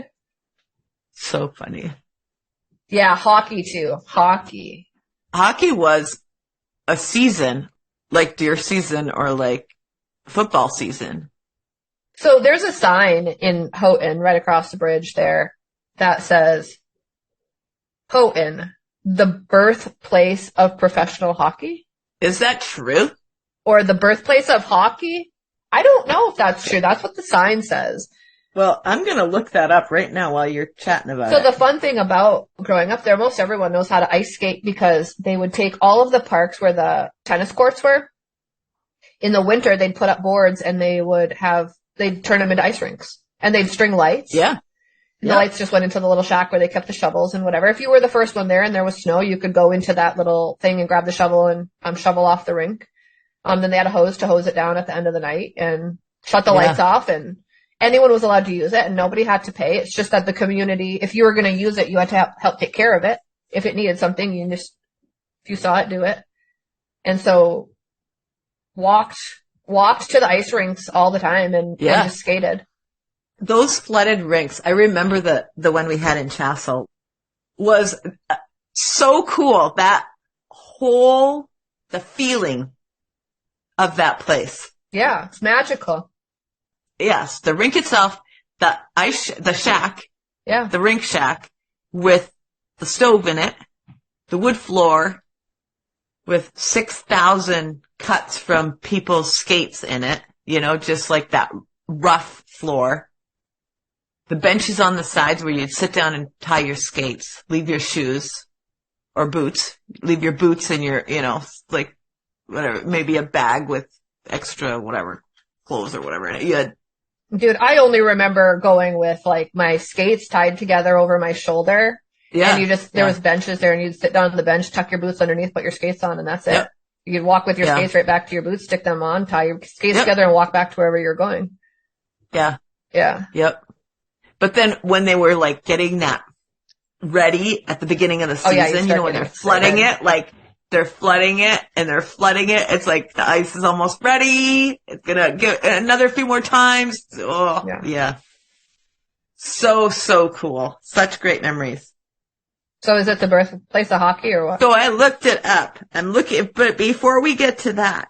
So funny. Yeah, hockey too. Hockey was a season, like deer season or like football season. So there's a sign in Houghton right across the bridge there that says, Houghton, the birthplace of professional hockey. Is that true? Or the birthplace of hockey? I don't know if that's true. That's what the sign says. Well, I'm going to look that up right now while you're chatting about it. So the fun thing about growing up there, most everyone knows how to ice skate because they would take all of the parks where the tennis courts were. In the winter, they'd put up boards and they'd turn them into ice rinks. And they'd string lights. Yeah. And the lights just went into the little shack where they kept the shovels and whatever. If you were the first one there and there was snow, you could go into that little thing and grab the shovel and shovel off the rink. Then they had a hose to hose it down at the end of the night and shut the lights off, and anyone was allowed to use it and nobody had to pay. It's just that the community, if you were going to use it, you had to help take care of it. If it needed something, if you saw it, do it. And so walked to the ice rinks all the time and just skated. Those flooded rinks, I remember the one we had in Chassel was so cool. The feeling of that place. Yeah, it's magical. Yes, the rink itself, the shack, the rink shack with the stove in it, the wood floor with 6,000 cuts from people's skates in it, just like that rough floor. The benches on the sides where you'd sit down and tie your skates, leave your shoes or boots, leave your boots and your, like whatever, maybe a bag with extra whatever, clothes or whatever in it. Dude, I only remember going with like my skates tied together over my shoulder. Yeah. And there was benches there and you'd sit down on the bench, tuck your boots underneath, put your skates on, and that's it. Yep. You could walk with your skates right back to your boots, stick them on, tie your skates together and walk back to wherever you're going. Yeah. Yeah. Yep. But then when they were like getting that ready at the beginning of the season, when they're flooding it, like They're flooding it, and they're flooding it. It's like the ice is almost ready. It's gonna get another few more times. Oh, yeah. So cool. Such great memories. So is it the birthplace of hockey or what? So I looked it up. But before we get to that,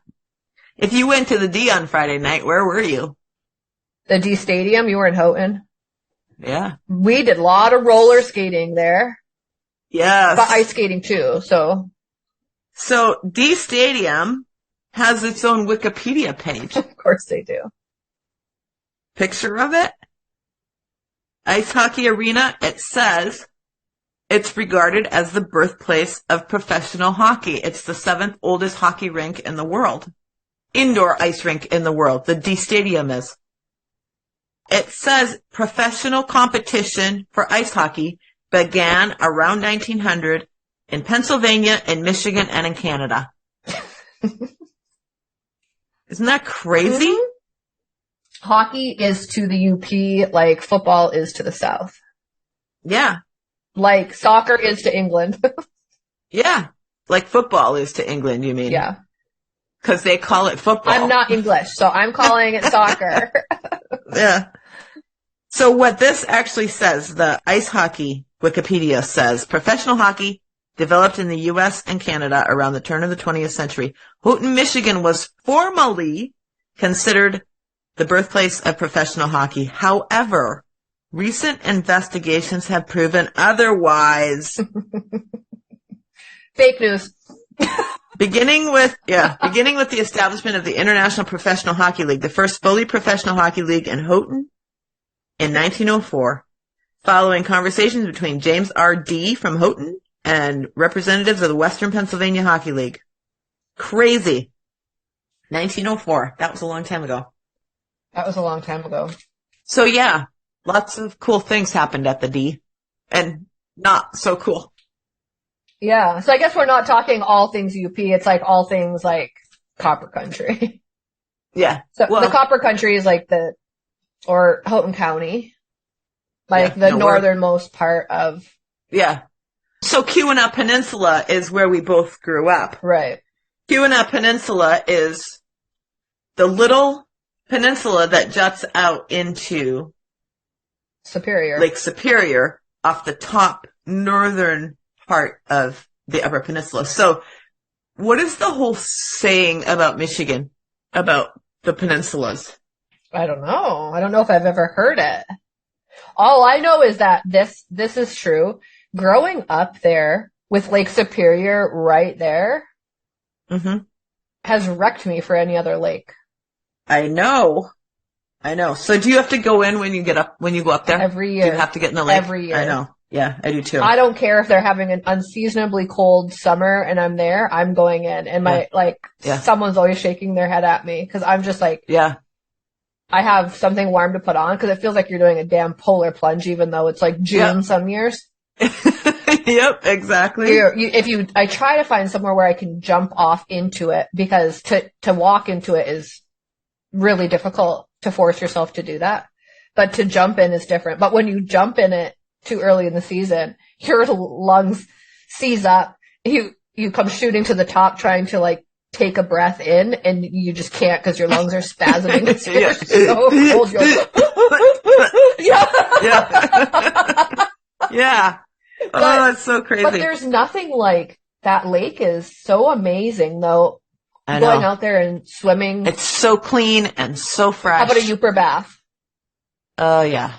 if you went to the D on Friday night, where were you? The D Stadium? You were in Houghton? Yeah. We did a lot of roller skating there. Yes. But ice skating too, so. So D Stadium has its own Wikipedia page. Of course they do. Picture of it? Ice hockey arena. It says it's regarded as the birthplace of professional hockey. It's the 7th oldest hockey rink in the world. Indoor ice rink in the world. The D Stadium is. It says professional competition for ice hockey began around 1900 in Pennsylvania, in Michigan, and in Canada. Isn't that crazy? Mm-hmm. Hockey is to the UP like football is to the South. Yeah. Like soccer is to England. Yeah. Like football is to England, you mean? Yeah. Because they call it football. I'm not English, so I'm calling it soccer. Yeah. So what this actually says, the ice hockey Wikipedia says, professional hockey developed in the U.S. and Canada around the turn of the 20th century. Houghton, Michigan was formally considered the birthplace of professional hockey. However, recent investigations have proven otherwise. Fake news. Beginning with the establishment of the International Professional Hockey League, the first fully professional hockey league in Houghton in 1904, following conversations between James R. D. from Houghton and representatives of the Western Pennsylvania Hockey League. Crazy. 1904. That was a long time ago. That was a long time ago. So yeah, lots of cool things happened at the D. And not so cool. Yeah. So I guess we're not talking all things UP. It's like all things like Copper Country. Yeah. So the Copper Country is like or Houghton County. Like the northernmost part of. Yeah. So Keweenaw Peninsula is where we both grew up. Right. Keweenaw Peninsula is the little peninsula that juts out into Superior. Lake Superior off the top northern part of the Upper Peninsula. So what is the whole saying about Michigan, about the peninsulas? I don't know. I don't know if I've ever heard it. All I know is that this is true. Growing up there with Lake Superior right there has wrecked me for any other lake. I know. So do you have to go in when you go up there? Every year. Do you have to get in the lake? Every year. I know. Yeah, I do too. I don't care if they're having an unseasonably cold summer and I'm there, I'm going in. And someone's always shaking their head at me because I'm just like, I have something warm to put on because it feels like you're doing a damn polar plunge even though it's like June some years. Yep, exactly. I try to find somewhere where I can jump off into it because to walk into it is really difficult to force yourself to do that. But to jump in is different. But when you jump in it too early in the season, your lungs seize up. You come shooting to the top trying to like take a breath in and you just can't because your lungs are spasming. It's so cold. You're like, yeah. Oh, it's so crazy. But there's nothing like that lake is so amazing though. I Going know. out there and swimming. It's so clean and so fresh. How about a Yooper bath? Yeah.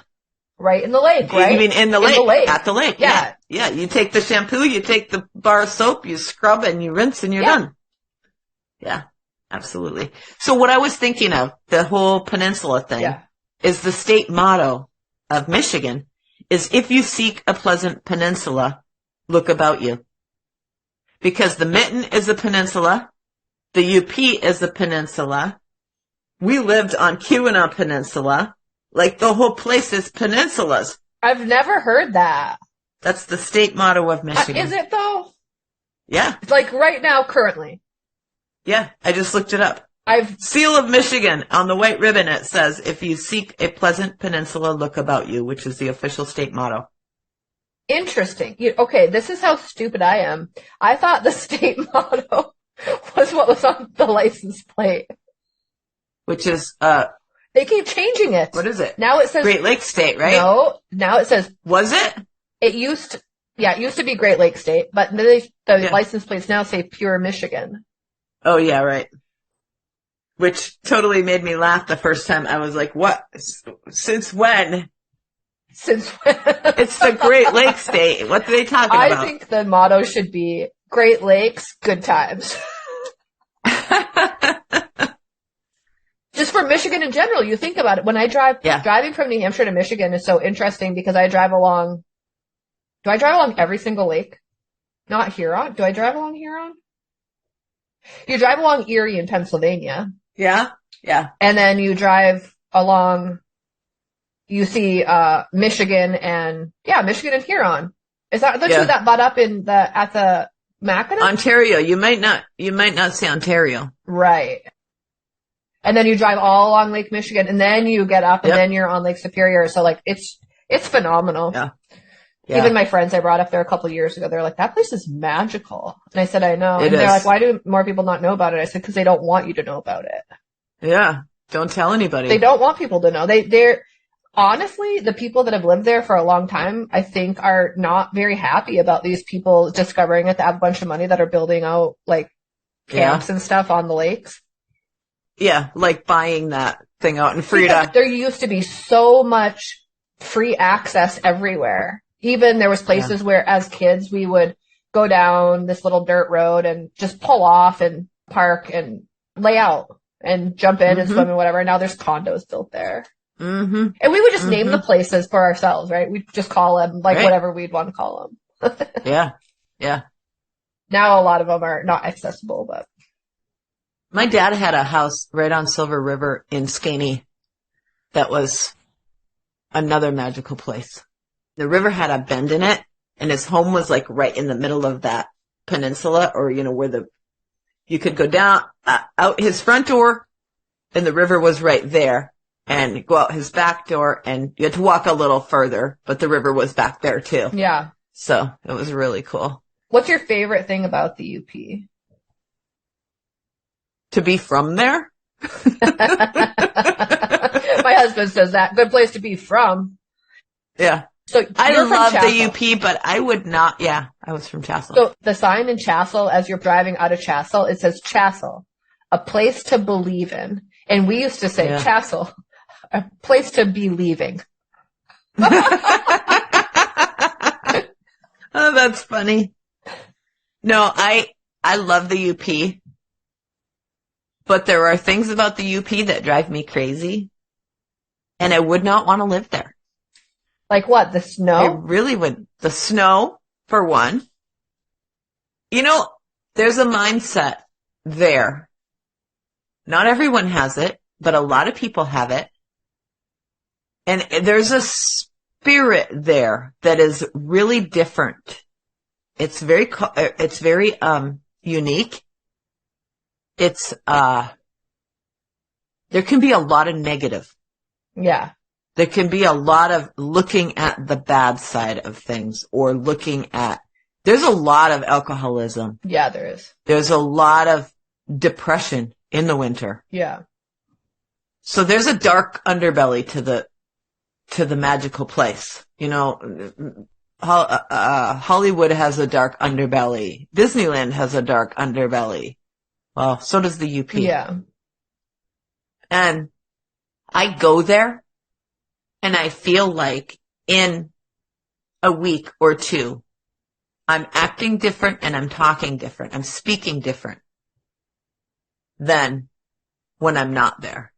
Right in the lake, right? You mean in the lake? At the lake. Yeah. Yeah. You take the shampoo, you take the bar of soap, you scrub and you rinse and you're done. Yeah. Absolutely. So what I was thinking of, the whole peninsula thing, is the state motto of Michigan is if you seek a pleasant peninsula, look about you. Because the Mitten is a peninsula. The UP is a peninsula. We lived on Keweenaw Peninsula. Like the whole place is peninsulas. I've never heard that. That's the state motto of Michigan. Is it though? Yeah. Like right now, currently. Yeah, I just looked it up. Seal of Michigan on the white ribbon. It says, if you seek a pleasant peninsula, look about you, which is the official state motto. Interesting. Okay, this is how stupid I am. I thought the state motto was what was on the license plate. Which is, They keep changing it. what is it? Now it says Great Lakes State, right? No, now it says Was it? it used to be Great Lakes State, but the license plates now say Pure Michigan. Oh yeah, right. Which totally made me laugh the first time. I was like, what? Since when? Since when? It's the Great Lakes State. What are they talking about? I think the motto should be Great Lakes, good times. Just for Michigan in general, you think about it. When I driving from New Hampshire to Michigan is so interesting because I drive along. Do I drive along every single lake? Not Huron. Do I drive along Huron? You drive along Erie in Pennsylvania. Yeah. Yeah. And then you drive along, you see, Michigan and Huron. Is that the two that butt up at the Mackinac? Ontario. You might not see Ontario. Right. And then you drive all along Lake Michigan and then you get up and then you're on Lake Superior. So like, it's phenomenal. Yeah. Yeah. Even my friends I brought up there a couple of years ago, they're like, that place is magical. And I said, I know. And they're like, why do more people not know about it? I said, because they don't want you to know about it. Yeah. Don't tell anybody. They don't want people to know. They're honestly, the people that have lived there for a long time, I think are not very happy about these people discovering it. They have a bunch of money that are building out like camps and stuff on the lakes. Yeah. Like buying that thing out in Frida. There used to be so much free access everywhere. Even there was places where as kids we would go down this little dirt road and just pull off and park and lay out and jump in and swim and whatever. And now there's condos built there. Mm-hmm. And we would just name the places for ourselves, right? We'd just call them like whatever we'd want to call them. Yeah. Yeah. Now a lot of them are not accessible, but. My dad had a house right on Silver River in Skaney that was another magical place. The river had a bend in it, and his home was like right in the middle of that peninsula, or, where you could go down, out his front door, and the river was right there, and go out his back door, and you had to walk a little further, but the river was back there too. Yeah. So it was really cool. What's your favorite thing about the UP? To be from there? My husband says that. Good place to be from. Yeah. So I love the UP, but I would not. Yeah, I was from Chassel. So the sign in Chassel, as you're driving out of Chassel, it says Chassel, a place to believe in. And we used to say Chassel, a place to be leaving. Oh, that's funny. No, I love the UP, but there are things about the UP that drive me crazy, and I would not want to live there. Like what? The snow? I really would. The snow, for one. There's a mindset there. Not everyone has it, but a lot of people have it. And there's a spirit there that is really different. It's very unique. It's, there can be a lot of negative. Yeah. There can be a lot of looking at the bad side of things or there's a lot of alcoholism. Yeah, there is. There's a lot of depression in the winter. Yeah. So there's a dark underbelly to the magical place. Hollywood has a dark underbelly. Disneyland has a dark underbelly. Well, so does the UP. Yeah. And I go there. And I feel like in a week or two, I'm acting different and I'm talking different. I'm speaking different than when I'm not there.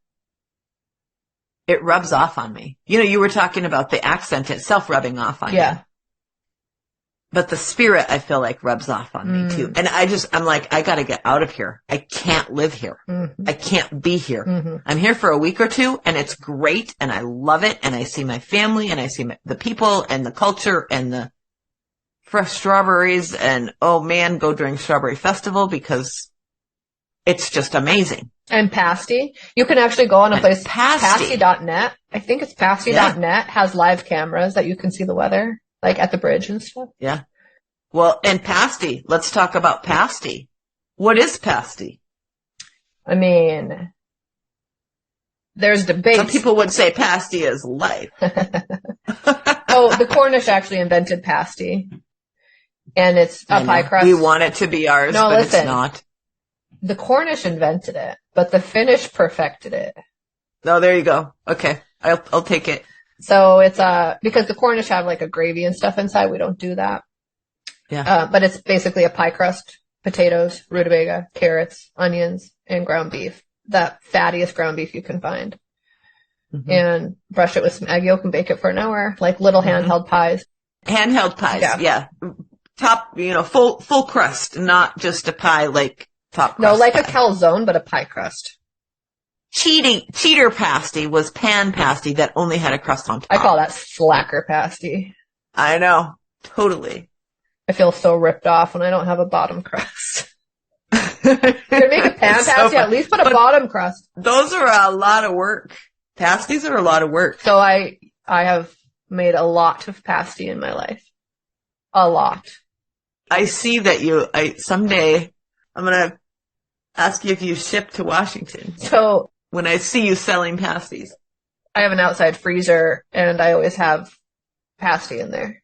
It rubs off on me. You were talking about the accent itself rubbing off on you. But the spirit, I feel like, rubs off on me too. And I'm like, I gotta get out of here. I can't live here. Mm-hmm. I can't be here. Mm-hmm. I'm here for a week or two and it's great and I love it and I see my family and I see the people and the culture and the fresh strawberries and, oh man, go during Strawberry Festival because it's just amazing. And Pasty. You can actually go on a place, Pasty.net. I think it's pasty.net has live cameras that you can see the weather. like at the bridge and stuff. Yeah. Well, and pasty. Let's talk about pasty. What is pasty? I mean, there's debate. Some people would say pasty is life. Oh, the Cornish actually invented pasty. And it's a pie crust. We want it to be ours, no, but listen, it's not. The Cornish invented it, but the Finnish perfected it. No, there you go. Okay. I'll take it. So it's, because the Cornish have like a gravy and stuff inside, we don't do that. Yeah. But it's basically a pie crust, potatoes, rutabaga, carrots, onions, and ground beef. The fattiest ground beef you can find. Mm-hmm. And brush it with some egg yolk and bake it for an hour, like little handheld pies. Handheld pies, yeah. Top, full crust, not just a pie like top crust. No, like pie. a calzone, but a pie crust. Cheater pasty was pan pasty that only had a crust on top. I call that slacker pasty. I know. Totally. I feel so ripped off when I don't have a bottom crust. You're gonna make a pan pasty, at least put a bottom crust. Those are a lot of work. Pasties are a lot of work. So I have made a lot of pasty in my life. A lot. I see that someday I'm going to ask you if you ship to Washington. So when I see you selling pasties. I have an outside freezer and I always have pasty in there.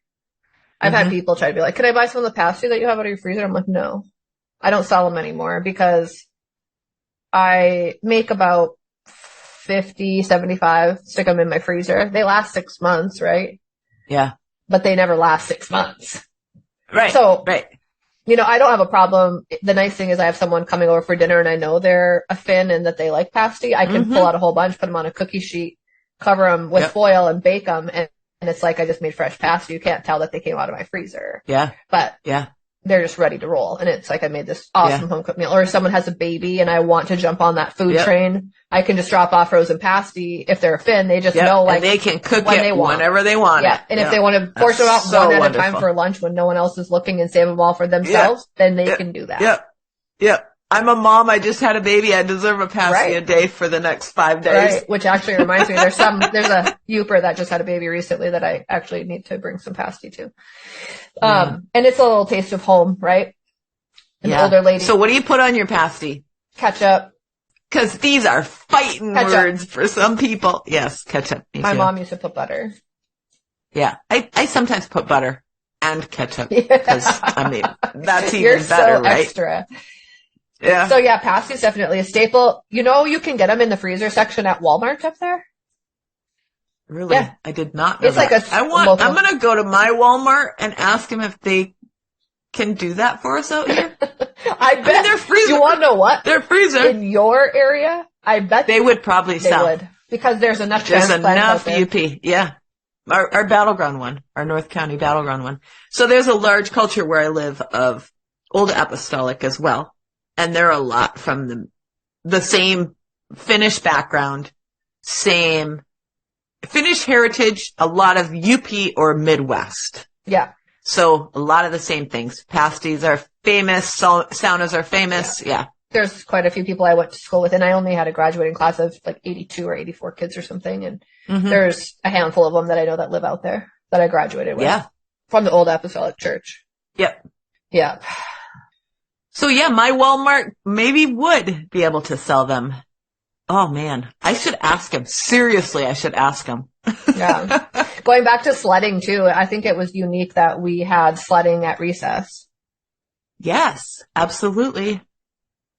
I've had people try to be like, can I buy some of the pasty that you have out of your freezer? I'm like, no, I don't sell them anymore because I make about 50, 75, stick them in my freezer. They last 6 months, right? Yeah. But they never last 6 months. Right. So, right. I don't have a problem. The nice thing is I have someone coming over for dinner and I know they're a Finn and that they like pasty. I can pull out a whole bunch, put them on a cookie sheet, cover them with foil and bake them. And it's like I just made fresh pasty. You can't tell that they came out of my freezer. Yeah. But they're just ready to roll. And it's like I made this awesome home cooked meal. Or if someone has a baby and I want to jump on that food train, I can just drop off frozen pasty. If they're a Finn, they just know like and they can cook when it they want. whenever they want. Yeah. And if they want to portion them out so one at a time for lunch when no one else is looking and save them all for themselves, then they can do that. Yep. Yep. I'm a mom. I just had a baby. I deserve a pasty a day for the next 5 days. Right. Which actually reminds me, there's a Youper that just had a baby recently that I actually need to bring some pasty to. And it's a little taste of home, right? An older lady. So what do you put on your pasty? Ketchup. Because these are fighting words for some people. Yes, ketchup. My mom used to put butter. Yeah. I sometimes put butter and ketchup. Because, that's even better, right? Extra. Yeah. So pasty is definitely a staple. You can get them in the freezer section at Walmart up there. Really? Yeah. I did not know it's that. Like I'm going to go to my Walmart and ask them if they can do that for us out here. I bet their freezer. You want to know what? Their freezer. In your area, I bet they would probably sell. They would. Because there's enough UP. Yeah. Our battleground one, our North County battleground one. So there's a large culture where I live of Old Apostolic as well. And they're a lot from the same Finnish background, same Finnish heritage, a lot of UP or Midwest. Yeah. So a lot of the same things. Pasties are famous. Saunas are famous. Yeah. There's quite a few people I went to school with, and I only had a graduating class of like 82 or 84 kids or something. And there's a handful of them that I know that live out there that I graduated with. Yeah. From the Old Apostolic Church. Yep. Yeah. So my Walmart maybe would be able to sell them. Oh man, I should ask him. Seriously, I should ask him. Yeah. Going back to sledding too, I think it was unique that we had sledding at recess. Yes, absolutely.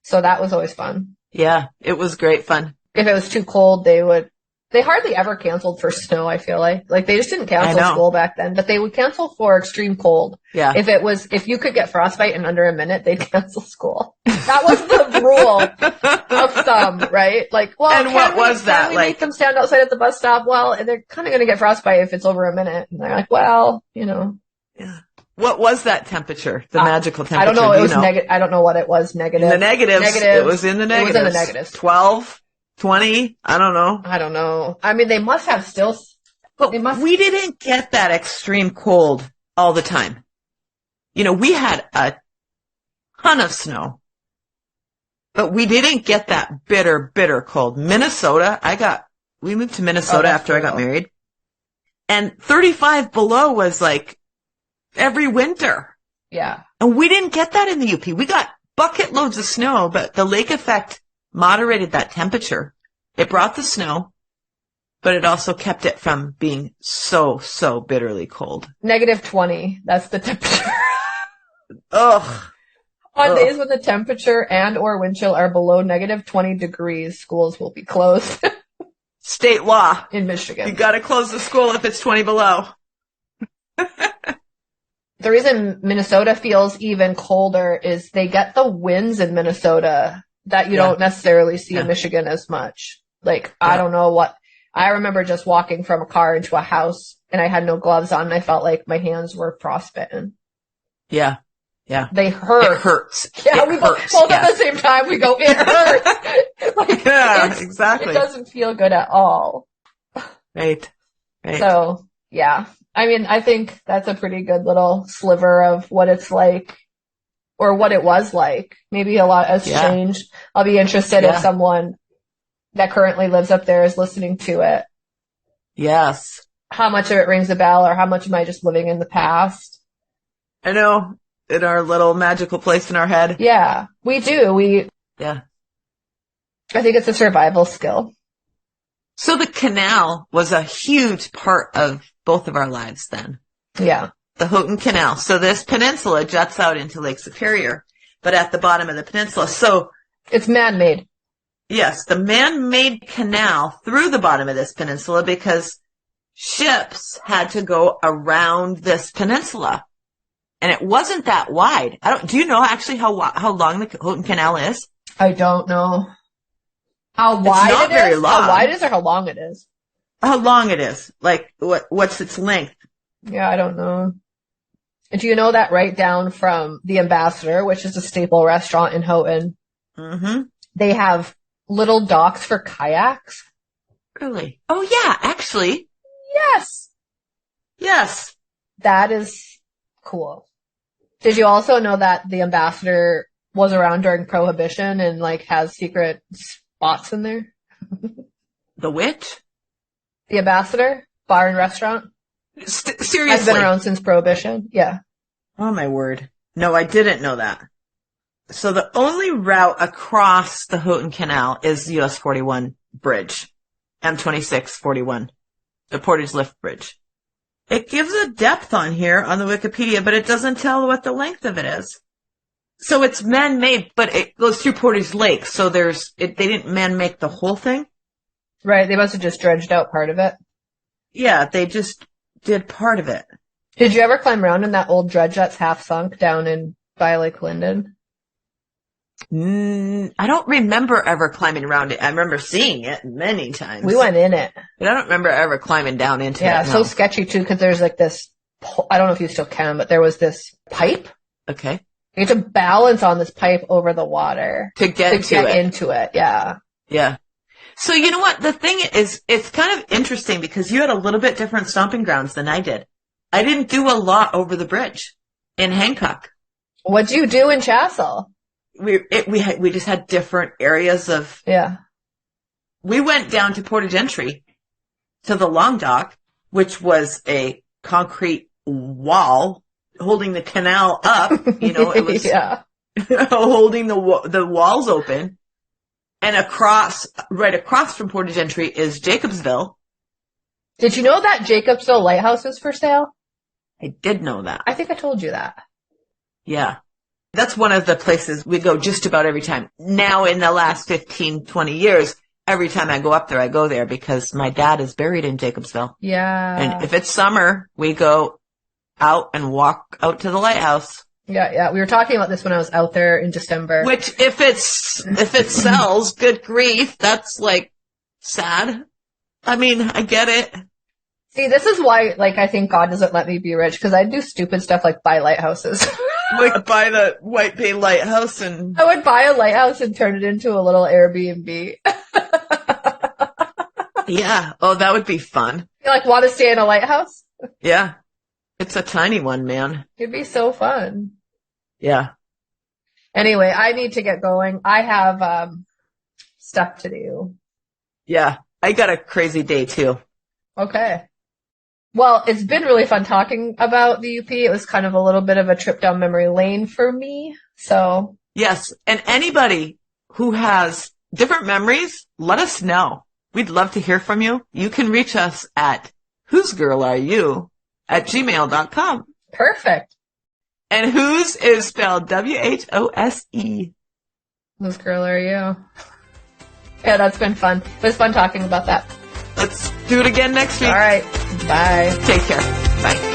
So that was always fun. Yeah, it was great fun. If it was too cold, they hardly ever canceled for snow, I feel like. Like they just didn't cancel school back then, but they would cancel for extreme cold. Yeah. If you could get frostbite in under a minute, they'd cancel school. That was the rule of thumb, right? Like, well, and what was that? Can we make them stand outside at the bus stop? Well, they're kind of going to get frostbite if it's over a minute. And they're like, well, Yeah. What was that temperature? The magical temperature? I don't know. It was negative. I don't know what it was. Negative. In the negatives. It was in the negatives. It was in the negatives. 12, 20. I don't know. I don't know. I mean, they must have still. But we didn't get that extreme cold all the time. We had a ton of snow, but we didn't get that bitter, bitter cold. Minnesota, we moved to Minnesota after I got married, and 35 below was like every winter. Yeah. And we didn't get that in the UP. We got bucket loads of snow, but the lake effect moderated that temperature. It brought the snow, but it also kept it from being so bitterly cold. -20. That's the temperature. Ugh. On days when the temperature and or wind chill are below -20 degrees, schools will be closed. State law. In Michigan. You gotta close the school if it's 20 below. The reason Minnesota feels even colder is they get the winds in Minnesota that you don't necessarily see in Michigan as much. Like, I don't know what, I remember just walking from a car into a house and I had no gloves on and I felt like my hands were frostbitten. Yeah. Yeah. They hurt. It hurts. Yeah, it we hurts. both at the same time we go, it hurts. Like, yeah, exactly. It doesn't feel good at all. Right. So, yeah. I mean, I think that's a pretty good little sliver of what it's like or what it was like. Maybe a lot has changed. I'll be interested if someone that currently lives up there is listening to it. Yes. How much of it rings a bell or how much am I just living in the past? I know. In our little magical place in our head. Yeah, we do. Yeah. I think it's a survival skill. So the canal was a huge part of both of our lives then. Yeah. The Houghton Canal. So this peninsula juts out into Lake Superior, but at the bottom of the peninsula. So it's man-made. Yes, the man-made canal through the bottom of this peninsula because ships had to go around this peninsula. And it wasn't that wide. Do you know actually how long the Houghton Canal is? I don't know. How wide it's not it very is? long. How wide it is or how long it is? How long it is. Like, what's its length? Yeah, I don't know. Do you know that right down from the Ambassador, which is a staple restaurant in Houghton? Mm-hmm. They have little docks for kayaks. Really? Oh, yeah, actually. Yes. Yes. That is cool. Did you also know that the Ambassador was around during Prohibition and like has secret spots in there? The which? The Ambassador bar and restaurant. Seriously? Has been around since Prohibition. Yeah. Oh my word. No, I didn't know that. So the only route across the Houghton Canal is US 41 bridge, M2641, the Portage Lift Bridge. It gives a depth on here on the Wikipedia, but it doesn't tell what the length of it is. So it's man-made, but it goes through Portage Lake. So they didn't man-make the whole thing. Right. They must have just dredged out part of it. Yeah, they just did part of it. Did you ever climb around in that old dredge that's half sunk down by Lake Linden? I don't remember ever climbing around it. I remember seeing it many times. We went in it. But I don't remember ever climbing down into it. Yeah, no. so sketchy too, because there's like this, I don't know if you still can, but there was this pipe. Okay. You had to balance on this pipe over the water. To get into it, yeah. Yeah. So you know what? The thing is, it's kind of interesting because you had a little bit different stomping grounds than I did. I didn't do a lot over the bridge in Hancock. What'd you do in Chassell? We just had different areas of. Yeah. We went down to Portage Entry to the long dock, which was a concrete wall holding the canal up. You know, it was holding the walls open. And right across from Portage Entry is Jacobsville. Did you know that Jacobsville Lighthouse is for sale? I did know that. I think I told you that. Yeah. That's one of the places we go just about every time. Now in the last 15, 20 years, every time I go up there, I go there because my dad is buried in Jacobsville. Yeah. And if it's summer, we go out and walk out to the lighthouse. Yeah. We were talking about this when I was out there in December. Which if it sells, good grief, that's like sad. I mean, I get it. See, this is why, like, I think God doesn't let me be rich, because I do stupid stuff like buy lighthouses. Like buy the White Bay Lighthouse and... I would buy a lighthouse and turn it into a little Airbnb. Yeah. Oh, that would be fun. You, like, want to stay in a lighthouse? Yeah. It's a tiny one, man. It'd be so fun. Yeah. Anyway, I need to get going. I have stuff to do. Yeah. I got a crazy day, too. Okay. Well, it's been really fun talking about the UP. It was kind of a little bit of a trip down memory lane for me. So yes. And anybody who has different memories, let us know. We'd love to hear from you. You can reach us at whosegirlareyou@gmail.com. perfect. And whose is spelled WHOSE. Whose girl are you? Yeah, that's been fun. It was fun talking about that. Let's do it again next week. All right. Bye. Take care. Bye.